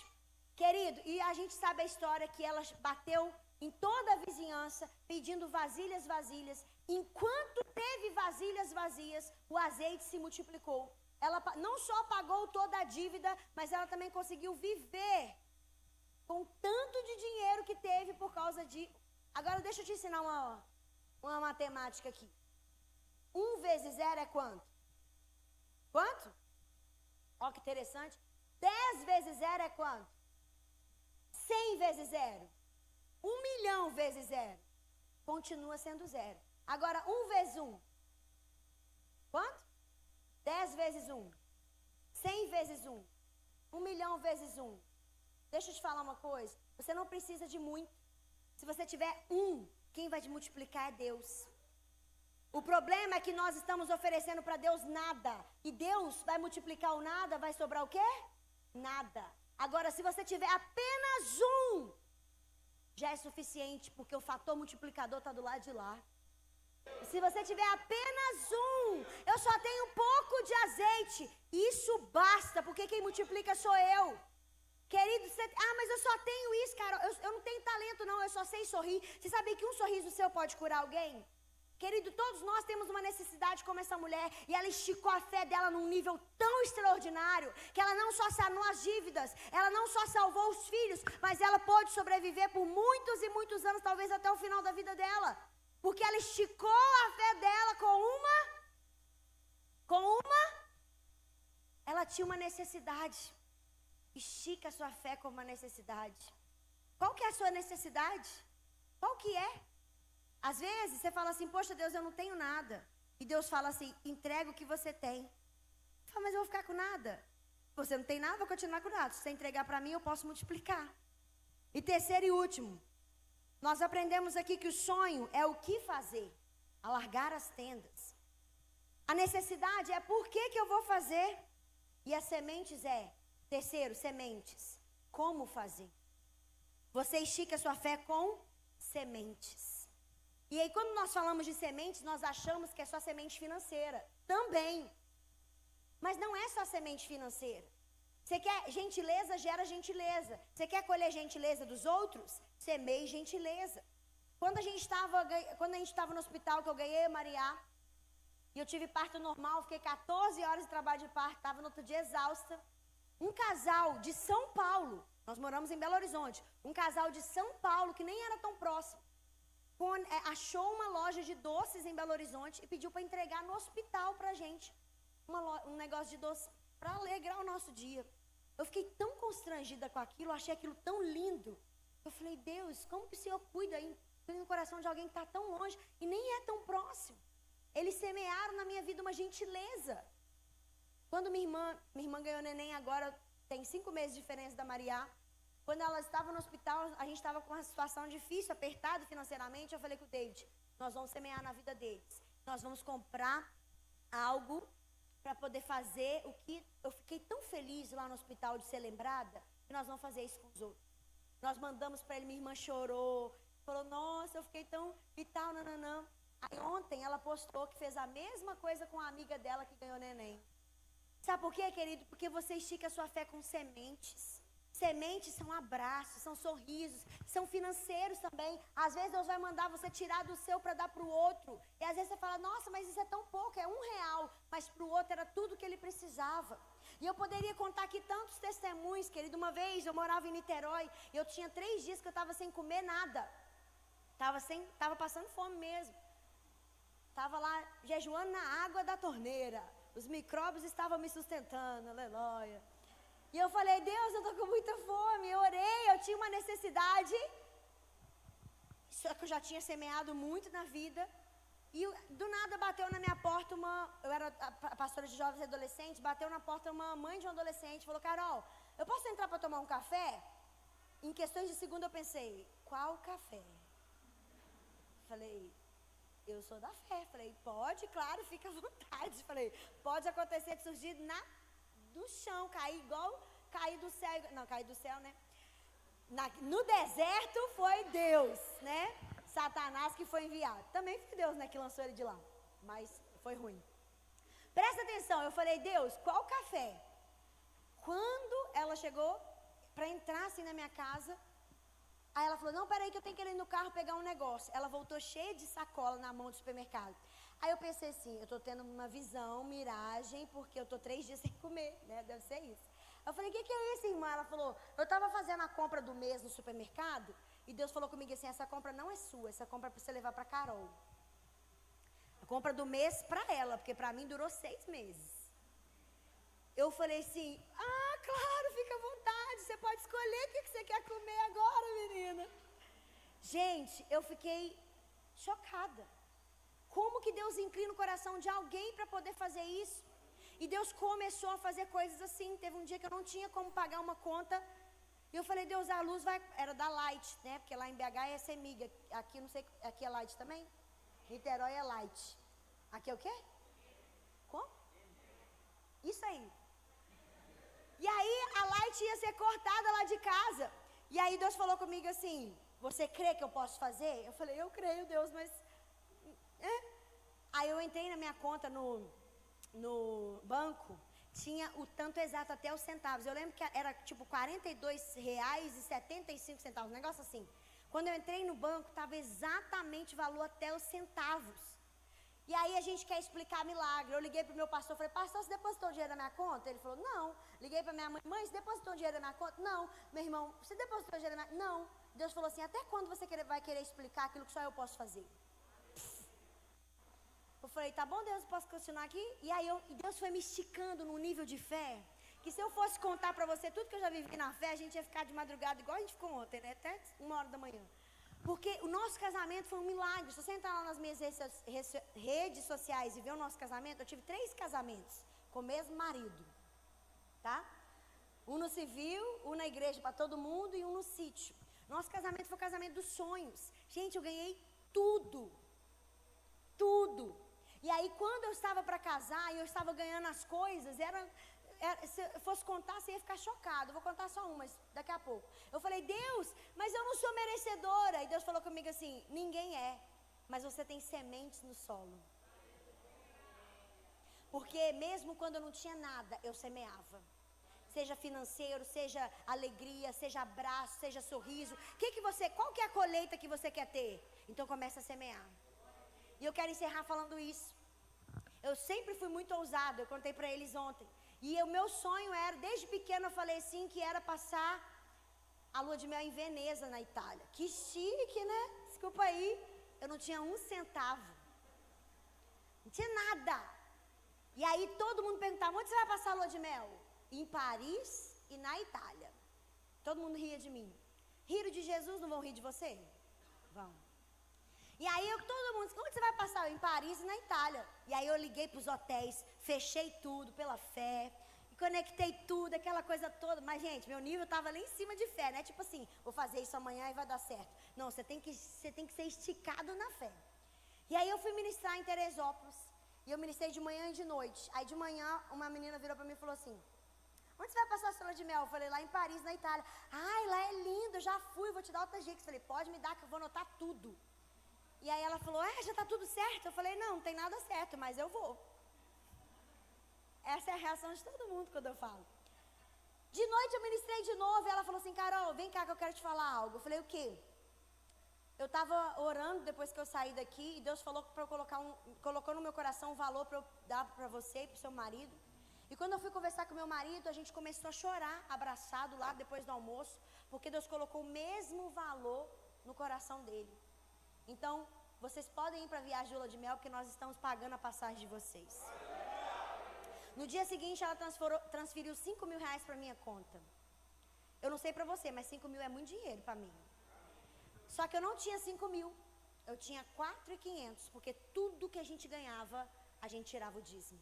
[SPEAKER 1] Querido, e a gente sabe a história que ela bateu em toda a vizinhança, pedindo vasilhas. Enquanto teve vasilhas vazias, o azeite se multiplicou. Ela não só pagou toda a dívida, mas ela também conseguiu viver com tanto de dinheiro que teve por causa de... Agora deixa eu te ensinar uma matemática aqui. 1 vezes 0 é quanto? Quanto? Olha que interessante. 10 vezes 0 é quanto? 100 vezes 0. 1 milhão vezes 0. Continua sendo 0. Agora 1 vezes 1. Quanto? 10 vezes 1. 100 vezes 1. 1 milhão vezes 1. Deixa eu te falar uma coisa. Você não precisa de muito. Se você tiver 1, quem vai te multiplicar é Deus. O problema é que nós estamos oferecendo para Deus nada. E Deus vai multiplicar o nada, vai sobrar o quê? Nada. Agora, se você tiver apenas 1, já é suficiente, porque o fator multiplicador está do lado de lá. Se você tiver apenas 1, eu só tenho um pouco de azeite. Isso basta, porque quem multiplica sou eu. Querido, mas eu só tenho isso, cara. Eu não tenho talento, não. Eu só sei sorrir. Você sabia que um sorriso seu pode curar alguém? Querido, todos nós temos uma necessidade como essa mulher. E ela esticou a fé dela num nível tão extraordinário que ela não só sanou as dívidas, ela não só salvou os filhos, mas ela pôde sobreviver por muitos e muitos anos, talvez até o final da vida dela. Porque ela esticou a fé dela ela tinha uma necessidade. Estica a sua fé como uma necessidade. Qual que é a sua necessidade? Qual que é? Às vezes você fala assim, poxa Deus, eu não tenho nada. E Deus fala assim, entrega o que você tem. Você fala, mas eu vou ficar com nada. Você não tem nada, eu vou continuar com nada. Se você entregar para mim, eu posso multiplicar. E terceiro e último, nós aprendemos aqui que o sonho é o que fazer. Alargar as tendas. A necessidade é por que eu vou fazer. E as sementes terceiro, sementes. Como fazer? Você estica a sua fé com sementes. E aí quando nós falamos de sementes, nós achamos que é só semente financeira. Também. Mas não é só semente financeira. Você quer gentileza, gera gentileza. Você quer colher gentileza dos outros? Semeie gentileza. Quando a gente estava no hospital, que eu ganhei a Maria, e eu tive parto normal, fiquei 14 horas de trabalho de parto, estava no outro dia exausta. Um casal de São Paulo, nós moramos em Belo Horizonte, um casal de São Paulo, que nem era tão próximo, achou uma loja de doces em Belo Horizonte e pediu para entregar no hospital para a gente, um negócio de doce, para alegrar o nosso dia. Eu fiquei tão constrangida com aquilo, achei aquilo tão lindo. Eu falei, Deus, como que o Senhor cuida aí no coração de alguém que está tão longe e nem é tão próximo? Eles semearam na minha vida uma gentileza. Quando minha irmã ganhou neném agora, tem 5 meses de diferença da Maria. Quando ela estava no hospital, a gente estava com uma situação difícil, apertado financeiramente. Eu falei com o David, nós vamos semear na vida deles. Nós vamos comprar algo para poder fazer o que... Eu fiquei tão feliz lá no hospital de ser lembrada, que nós vamos fazer isso com os outros. Nós mandamos para ele, minha irmã chorou, falou, nossa, eu fiquei tão... e tal, nananã. Aí ontem ela postou que fez a mesma coisa com a amiga dela que ganhou neném. Sabe por quê, querido? Porque você estica a sua fé com sementes. Sementes são abraços, são sorrisos, são financeiros também. Às vezes Deus vai mandar você tirar do seu para dar para o outro. E às vezes você fala, nossa, mas isso é tão pouco, é R$1. Mas para o outro era tudo que ele precisava. E eu poderia contar aqui tantos testemunhos, querido. Uma vez eu morava em Niterói e eu tinha 3 dias que eu estava sem comer nada. Estava passando fome mesmo. Estava lá jejuando na água da torneira. Os micróbios estavam me sustentando, aleluia. E eu falei, Deus, eu estou com muita fome. Eu orei, eu tinha uma necessidade. Só que eu já tinha semeado muito na vida. E do nada bateu na minha porta eu era a pastora de jovens e adolescentes, bateu na porta uma mãe de um adolescente, falou, Carol, eu posso entrar para tomar um café? Em questões de segundo eu pensei, qual café? Falei, eu sou da fé. Falei, pode, claro, fica à vontade. Falei, pode acontecer de surgir do chão, cair igual cair do céu. Não, cair do céu, né? No deserto foi Deus, né? Satanás que foi enviado. Também foi Deus, né, que lançou ele de lá. Mas foi ruim. Presta atenção, eu falei, Deus, qual café? Quando ela chegou para entrar assim na minha casa, aí ela falou, não, peraí que eu tenho que ir no carro pegar um negócio. Ela voltou cheia de sacola na mão do supermercado. Aí eu pensei assim, eu estou tendo uma visão, miragem, porque eu estou 3 dias sem comer, né, deve ser isso. Eu falei, o que é isso, irmã? Ela falou, eu estava fazendo a compra do mês no supermercado, e Deus falou comigo assim, essa compra não é sua, essa compra é para você levar para Carol. A compra do mês para ela, porque para mim durou 6 meses. Eu falei assim, claro, fica à vontade, você pode escolher o que você quer comer agora, menina. Gente, eu fiquei chocada. Como que Deus inclina o coração de alguém para poder fazer isso? E Deus começou a fazer coisas assim. Teve um dia que eu não tinha como pagar uma conta. E eu falei, Deus, a luz vai... Era da Light, né? Porque lá em BH é Semiga. Aqui, não sei... Aqui é Light também? Niterói é Light. Aqui é o quê? Como? Isso aí. E aí, a Light ia ser cortada lá de casa. E aí, Deus falou comigo assim, você crê que eu posso fazer? Eu falei, eu creio, Deus, mas... Aí eu entrei na minha conta no banco, tinha o tanto exato até os centavos. Eu lembro que era tipo R$42,75, um negócio assim. Quando eu entrei no banco, estava exatamente o valor até os centavos. E aí a gente quer explicar milagre. Eu liguei para o meu pastor, falei, pastor, você depositou dinheiro na minha conta? Ele falou, não. Liguei para minha mãe, mãe, você depositou dinheiro na minha conta? Não. Meu irmão, você depositou dinheiro na minha conta? Não. Deus falou assim, até quando você vai querer explicar aquilo que só eu posso fazer? Eu falei, tá bom, Deus, posso continuar aqui? E aí Deus foi me esticando num nível de fé, que se eu fosse contar para você tudo que eu já vivi na fé, a gente ia ficar de madrugada igual a gente ficou ontem, né? Até 1h da manhã. Porque o nosso casamento foi um milagre. Se você entrar lá nas minhas redes sociais e ver o nosso casamento, eu tive 3 casamentos com o mesmo marido, tá? Um no civil, um na igreja para todo mundo e um no sítio. Nosso casamento foi o casamento dos sonhos. Gente, eu ganhei tudo. Tudo. E aí, quando eu estava para casar e eu estava ganhando as coisas, se eu fosse contar, você ia ficar chocado. Vou contar só uma, mas daqui a pouco. Eu falei, Deus, mas eu não sou merecedora. E Deus falou comigo assim, ninguém é, mas você tem sementes no solo. Porque mesmo quando eu não tinha nada, eu semeava. Seja financeiro, seja alegria, seja abraço, seja sorriso. Qual que é a colheita que você quer ter? Então começa a semear. E eu quero encerrar falando isso. Eu sempre fui muito ousada, eu contei para eles ontem. E o meu sonho era, desde pequena eu falei assim, que era passar a lua de mel em Veneza, na Itália. Que chique, né? Desculpa aí, eu não tinha 1 centavo. Não tinha nada. E aí todo mundo perguntava, onde você vai passar a lua de mel? Em Paris e na Itália. Todo mundo ria de mim. Riram de Jesus, não vão rir de você? Vão. E aí todo mundo, onde você vai passar? Em Paris e na Itália. E aí eu liguei para os hotéis, fechei tudo pela fé, e conectei tudo, aquela coisa toda. Mas, gente, meu nível estava lá em cima de fé, né? Tipo assim, vou fazer isso amanhã e vai dar certo. Não, você tem que ser esticado na fé. E aí eu fui ministrar em Teresópolis, e eu ministrei de manhã e de noite. Aí de manhã, uma menina virou para mim e falou assim, onde você vai passar a sua lua de mel? Eu falei, lá em Paris, na Itália. Ai, lá é lindo, eu já fui, vou te dar outras dicas. Eu falei, pode me dar que eu vou anotar tudo. E aí ela falou, já está tudo certo? Eu falei, não tem nada certo, mas eu vou. Essa é a reação de todo mundo quando eu falo. De noite eu ministrei de novo e ela falou assim, Carol, vem cá que eu quero te falar algo. Eu falei, o quê? Eu estava orando depois que eu saí daqui e Deus falou para eu colocou no meu coração um valor para eu dar para você e para o seu marido. E quando eu fui conversar com meu marido, a gente começou a chorar, abraçado lá depois do almoço, porque Deus colocou o mesmo valor no coração dele. Então, vocês podem ir para a viagem de lua de mel, porque nós estamos pagando a passagem de vocês. No dia seguinte, ela transferiu R$5.000 para minha conta. Eu não sei para você, mas 5.000 é muito dinheiro para mim. Só que eu não tinha 5.000. eu tinha 4.500, porque tudo que a gente ganhava, a gente tirava o dízimo.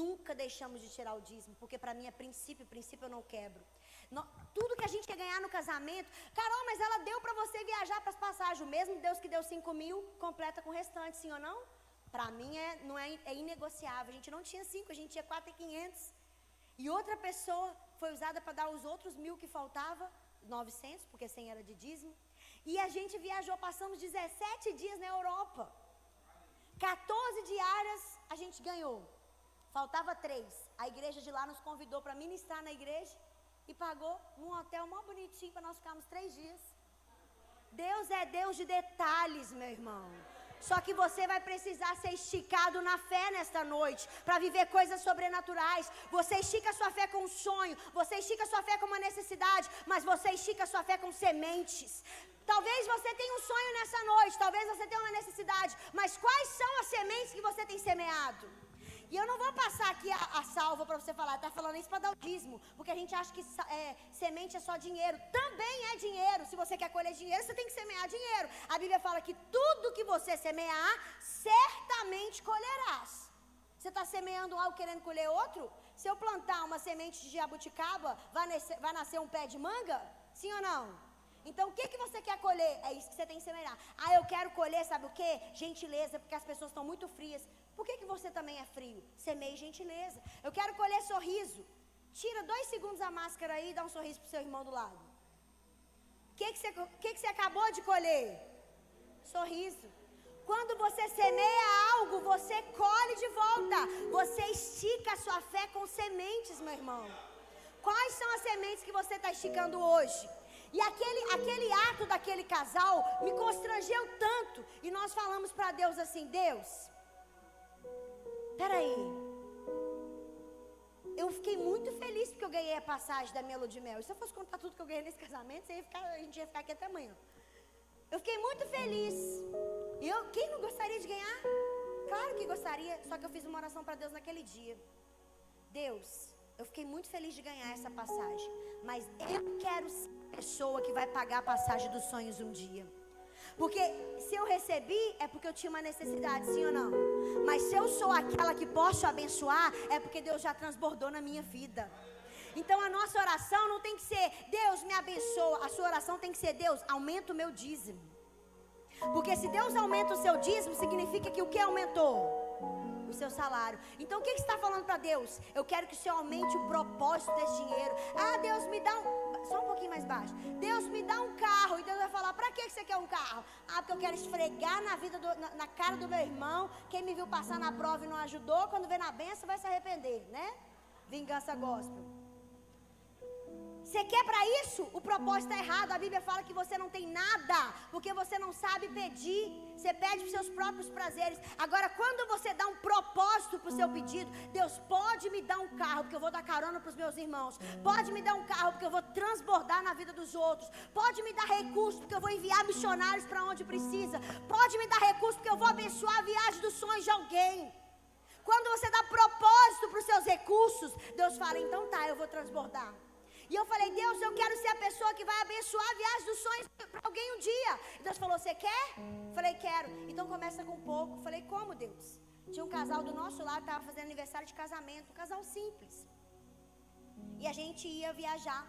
[SPEAKER 1] Nunca deixamos de tirar o dízimo, porque para mim é princípio eu não quebro. Tudo que a gente ia ganhar no casamento, Carol, mas ela deu para você viajar para as passagens, o mesmo Deus que deu 5.000, completa com o restante, sim ou não? Para mim é inegociável. A gente não tinha 5, a gente tinha 4.500. E outra pessoa foi usada para dar os outros 1.000 que faltava, 900, porque 100 era de dízimo. E a gente viajou, passamos 17 dias na Europa. 14 diárias a gente ganhou. Faltava 3. A igreja de lá nos convidou para ministrar na igreja e pagou num hotel mó bonitinho para nós ficarmos 3 dias. Deus é Deus de detalhes, meu irmão. Só que você vai precisar ser esticado na fé nesta noite, para viver coisas sobrenaturais. Você estica a sua fé com um sonho, você estica a sua fé com uma necessidade, mas você estica a sua fé com sementes. Talvez você tenha um sonho nessa noite, talvez você tenha uma necessidade, mas quais são as sementes que você tem semeado? E eu não vou passar aqui a salva para você falar, tá falando isso para dar o dízimo, porque a gente acha que semente é só dinheiro. Também é dinheiro. Se você quer colher dinheiro, você tem que semear dinheiro. A Bíblia fala que tudo que você semear, certamente colherás. Você está semeando algo querendo colher outro? Se eu plantar uma semente de jabuticaba, vai nascer um pé de manga? Sim ou não? Então, o que você quer colher? É isso que você tem que semear. Eu quero colher, sabe o quê? Gentileza, porque as pessoas estão muito frias. Por que você também é frio? Semeie gentileza. Eu quero colher sorriso. Tira 2 segundos a máscara aí e dá um sorriso pro seu irmão do lado. O que você acabou de colher? Sorriso. Quando você semeia algo, você colhe de volta. Você estica a sua fé com sementes, meu irmão. Quais são as sementes que você está esticando hoje? E aquele ato daquele casal me constrangeu tanto. E nós falamos para Deus assim, Deus, peraí, eu fiquei muito feliz porque eu ganhei a passagem da minha lua de mel. E se eu fosse contar tudo que eu ganhei nesse casamento, a gente ia ficar aqui até amanhã. Eu fiquei muito feliz. E quem não gostaria de ganhar? Claro que gostaria, só que eu fiz uma oração para Deus naquele dia. Deus, eu fiquei muito feliz de ganhar essa passagem, mas eu quero ser a pessoa que vai pagar a passagem dos sonhos um dia. Porque se eu recebi, é porque eu tinha uma necessidade, sim ou não? Mas se eu sou aquela que posso abençoar, é porque Deus já transbordou na minha vida. Então a nossa oração não tem que ser, Deus me abençoa. A sua oração tem que ser, Deus, aumenta o meu dízimo. Porque se Deus aumenta o seu dízimo, significa que o que aumentou? O seu salário. Então o que você está falando para Deus? Eu quero que o Senhor aumente o propósito desse dinheiro. Deus me dá só um pouquinho mais baixo. Deus me dá um carro. E Deus vai falar, para que você quer um carro? Porque eu quero esfregar na cara do meu irmão. Quem me viu passar na prova e não ajudou, quando vê na benção vai se arrepender, né? Vingança gospel. Você quer para isso? O propósito está errado. A Bíblia fala que você não tem nada, porque você não sabe pedir. Você pede para os seus próprios prazeres. Agora, quando você dá um propósito para o seu pedido, Deus pode me dar um carro, porque eu vou dar carona para os meus irmãos. Pode me dar um carro, porque eu vou transbordar na vida dos outros. Pode me dar recursos, porque eu vou enviar missionários para onde precisa. Pode me dar recursos, porque eu vou abençoar a viagem dos sonhos de alguém. Quando você dá propósito para os seus recursos, Deus fala, então tá, eu vou transbordar. E eu falei, Deus, eu quero ser a pessoa que vai abençoar a viagem dos sonhos para alguém um dia. E Deus falou, você quer? Falei, quero. Então começa com pouco. Falei, como, Deus? Tinha um casal do nosso lado que estava fazendo aniversário de casamento, um casal simples. E a gente ia viajar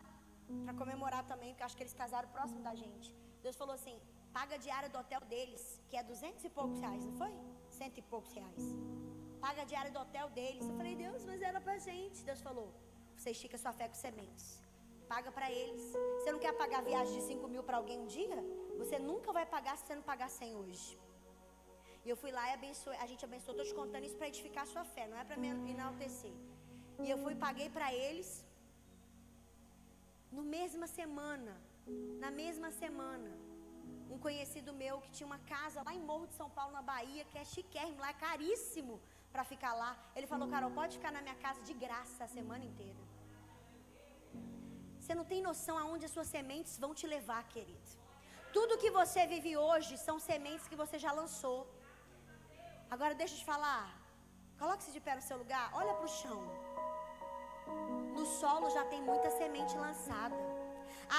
[SPEAKER 1] para comemorar também, porque acho que eles casaram próximo da gente. Deus falou assim, paga a diária do hotel deles, que é 200 e poucos reais, não foi? 100 e poucos reais. Paga a diária do hotel deles. Eu falei, Deus, mas era pra gente. Deus falou, você estica sua fé com sementes. Paga para eles. Você não quer pagar a viagem de 5.000 para alguém um dia? Você nunca vai pagar se você não pagar 100 hoje. E eu fui lá e abençoei. A gente abençoou. Estou te contando isso para edificar a sua fé, não é para me enaltecer. E eu fui e paguei para eles. Na mesma semana, um conhecido meu que tinha uma casa lá em Morro de São Paulo, na Bahia, que é chiquérrimo, lá é caríssimo para ficar lá. Ele falou, Carol, pode ficar na minha casa de graça a semana inteira. Você não tem noção aonde as suas sementes vão te levar, querido. Tudo que você vive hoje são sementes que você já lançou. Agora deixa eu te falar. Coloque-se de pé no seu lugar. Olha para o chão. No solo já tem muita semente lançada.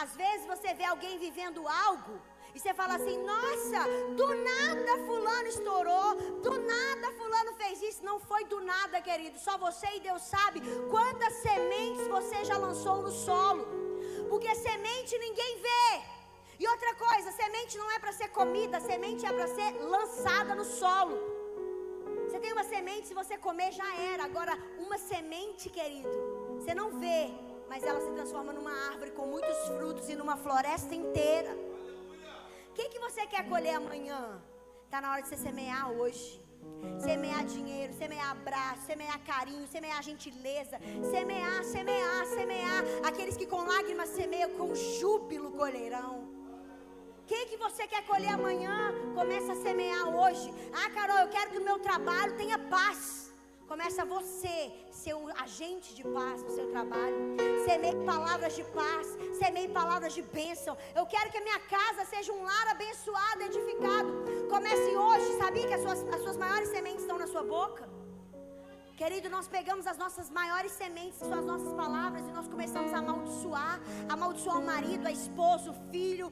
[SPEAKER 1] Às vezes você vê alguém vivendo algo E você fala assim, nossa, do nada fulano estourou, do nada fulano fez isso. Não foi do nada, querido, só você e Deus sabe quantas sementes você já lançou no solo. Porque semente ninguém vê. E outra coisa, semente não é para ser comida, semente é para ser lançada no solo. Você tem uma semente, se você comer já era. Agora, uma semente, querido, você não vê, mas ela se transforma numa árvore com muitos frutos e numa floresta inteira. O que você quer colher amanhã? Está na hora de você semear hoje. Semear dinheiro, semear abraço, semear carinho, semear gentileza. Semear, semear, semear. Aqueles que com lágrimas semeiam, com júbilo colherão. O que você quer colher amanhã? Começa a semear hoje. Ah, Carol, eu quero que o meu trabalho tenha paz. Começa você ser um agente de paz no seu trabalho. Semeie palavras de paz, semeie palavras de bênção. Eu quero que a minha casa seja um lar abençoado, edificado. Comece hoje. Sabia que as suas maiores sementes estão na sua boca? Querido, nós pegamos as nossas maiores sementes, que são as nossas palavras, e nós começamos a amaldiçoar o marido, a esposa, o filho,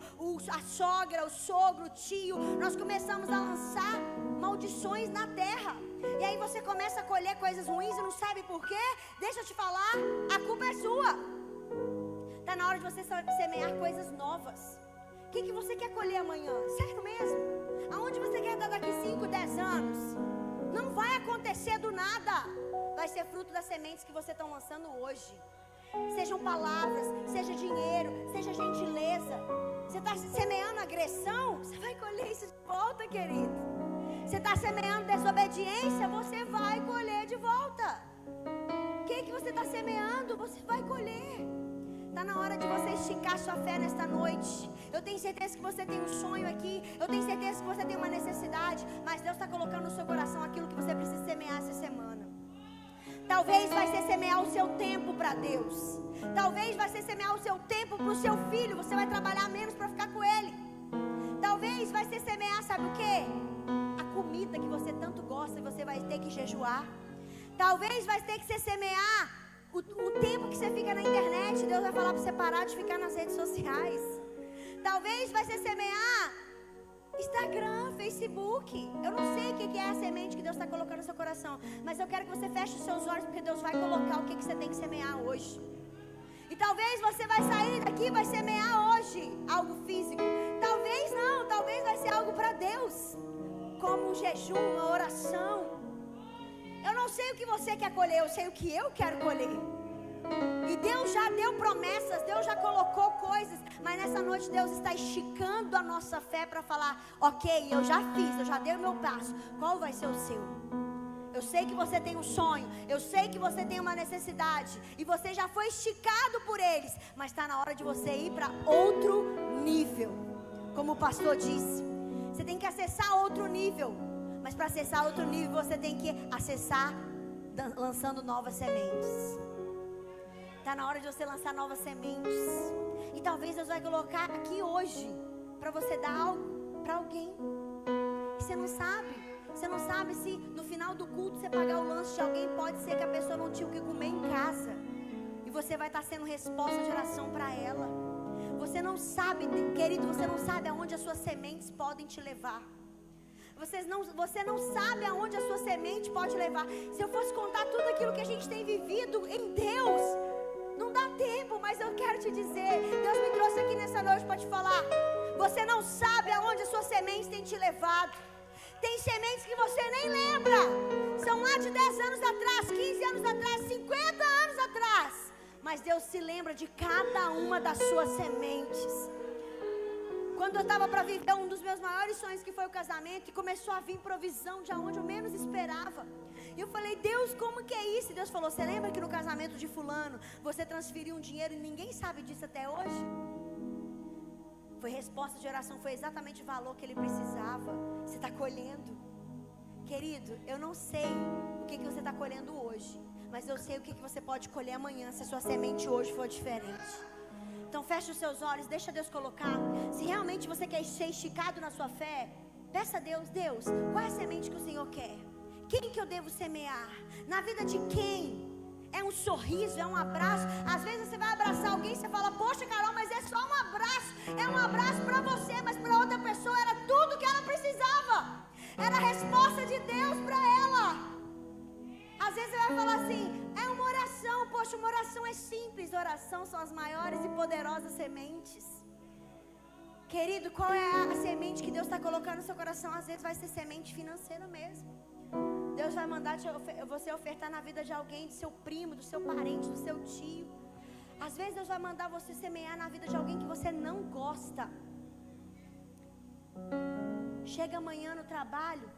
[SPEAKER 1] a sogra, o sogro, o tio. Nós começamos a lançar maldições na terra. E aí você começa a colher coisas ruins e não sabe por quê? Deixa eu te falar, a culpa é sua. Está na hora de você semear coisas novas. O que você quer colher amanhã? Sério mesmo? Aonde você quer estar daqui 5, 10 anos? Não vai acontecer do nada. Vai ser fruto das sementes que você está lançando hoje. Sejam palavras, seja dinheiro, seja gentileza. Você está semeando agressão? Você vai colher isso de volta, querido. Você está semeando desobediência? Você vai colher de volta. O que você está semeando? Você vai colher. Está na hora de você esticar sua fé nesta noite. Eu tenho certeza que você tem um sonho aqui. Eu tenho certeza que você tem uma necessidade. Mas Deus está colocando no seu coração aquilo que você precisa semear essa semana. Talvez vai ser semear o seu tempo para Deus. Talvez vai ser semear o seu tempo para o seu filho. Você vai trabalhar menos para ficar com ele. Talvez vai ser semear, sabe o quê? A comida que você tanto gosta e você vai ter que jejuar. Talvez vai ter que ser semear o tempo que você fica na internet. Deus vai falar para você parar de ficar nas redes sociais. Talvez vai ser semear Instagram, Facebook. Eu não sei o que é a semente que Deus está colocando no seu coração, mas eu quero que você feche os seus olhos, porque Deus vai colocar o que você tem que semear hoje. E talvez você vai sair daqui e vai semear hoje algo físico. Talvez não, talvez vai ser algo para Deus, como um jejum, uma oração. Eu não sei o que você quer colher, eu sei o que eu quero colher. E Deus já deu promessas, Deus já colocou coisas, mas nessa noite Deus está esticando a nossa fé para falar, ok, eu já fiz, eu já dei o meu passo, qual vai ser o seu? Eu sei que você tem um sonho, eu sei que você tem uma necessidade, e você já foi esticado por eles, mas está na hora de você ir para outro nível. Como o pastor disse, você tem que acessar outro nível. Mas para acessar outro nível, você tem que acessar lançando novas sementes. Está na hora de você lançar novas sementes. E talvez Deus vai colocar aqui hoje para você dar algo para alguém. E você não sabe. Você não sabe se no final do culto você pagar o lanche de alguém, pode ser que a pessoa não tinha o que comer em casa. E você vai estar sendo resposta de oração para ela. Você não sabe, querido, você não sabe aonde as suas sementes podem te levar. Você não sabe aonde a sua semente pode levar. Se eu fosse contar tudo aquilo que a gente tem vivido em Deus, não dá tempo, mas eu quero te dizer, Deus me trouxe aqui nessa noite para te falar. Você não sabe aonde as suas sementes têm te levado. Tem sementes que você nem lembra. São lá de 10 anos atrás, 15 anos atrás, 50 anos atrás. Mas Deus se lembra de cada uma das suas sementes. Quando eu estava para viver um dos meus maiores sonhos, que foi o casamento, e começou a vir provisão de onde eu menos esperava. E eu falei, Deus, como que é isso? E Deus falou, você lembra que no casamento de fulano, você transferiu um dinheiro e ninguém sabe disso até hoje? Foi resposta de oração, foi exatamente o valor que ele precisava. Você está colhendo. Querido, eu não sei o que você está colhendo hoje, mas eu sei o que você pode colher amanhã, se a sua semente hoje for diferente. Então feche os seus olhos, deixa Deus colocar. Se realmente você quer ser esticado na sua fé, peça a Deus, Deus, qual é a semente que o Senhor quer? Quem que eu devo semear? Na vida de quem? É um sorriso, é um abraço. Às vezes você vai abraçar alguém e você fala, poxa Carol, mas é só um abraço. É um abraço para você, mas para outra coração são as maiores e poderosas sementes. Querido, qual é a semente que Deus está colocando no seu coração? Às vezes vai ser semente financeira mesmo. Deus vai mandar você ofertar na vida de alguém, do seu primo, do seu parente, do seu tio. Às vezes Deus vai mandar você semear na vida de alguém que você não gosta. Chega amanhã no trabalho,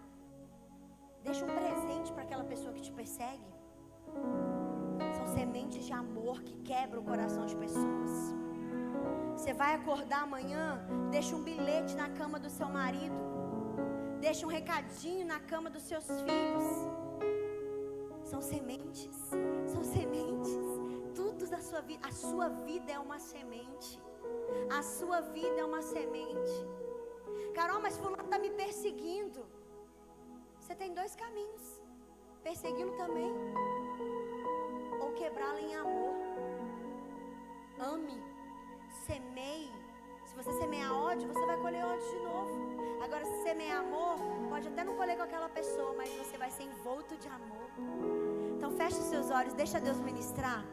[SPEAKER 1] deixa um presente para aquela pessoa que te persegue. São sementes de amor que quebram o coração de pessoas. Você vai acordar amanhã, deixa um bilhete na cama do seu marido, deixa um recadinho na cama dos seus filhos. São sementes, são sementes. Tudo da sua vida, a sua vida é uma semente. A sua vida é uma semente. Carol, mas fulano está me perseguindo. Você tem dois caminhos: persegui-lo também, ou quebrá-lo em amor. Ame, semeie. Se você semear ódio, você vai colher ódio de novo. Agora, se semear amor, pode até não colher com aquela pessoa, mas você vai ser envolto de amor. Então feche os seus olhos, deixa Deus ministrar.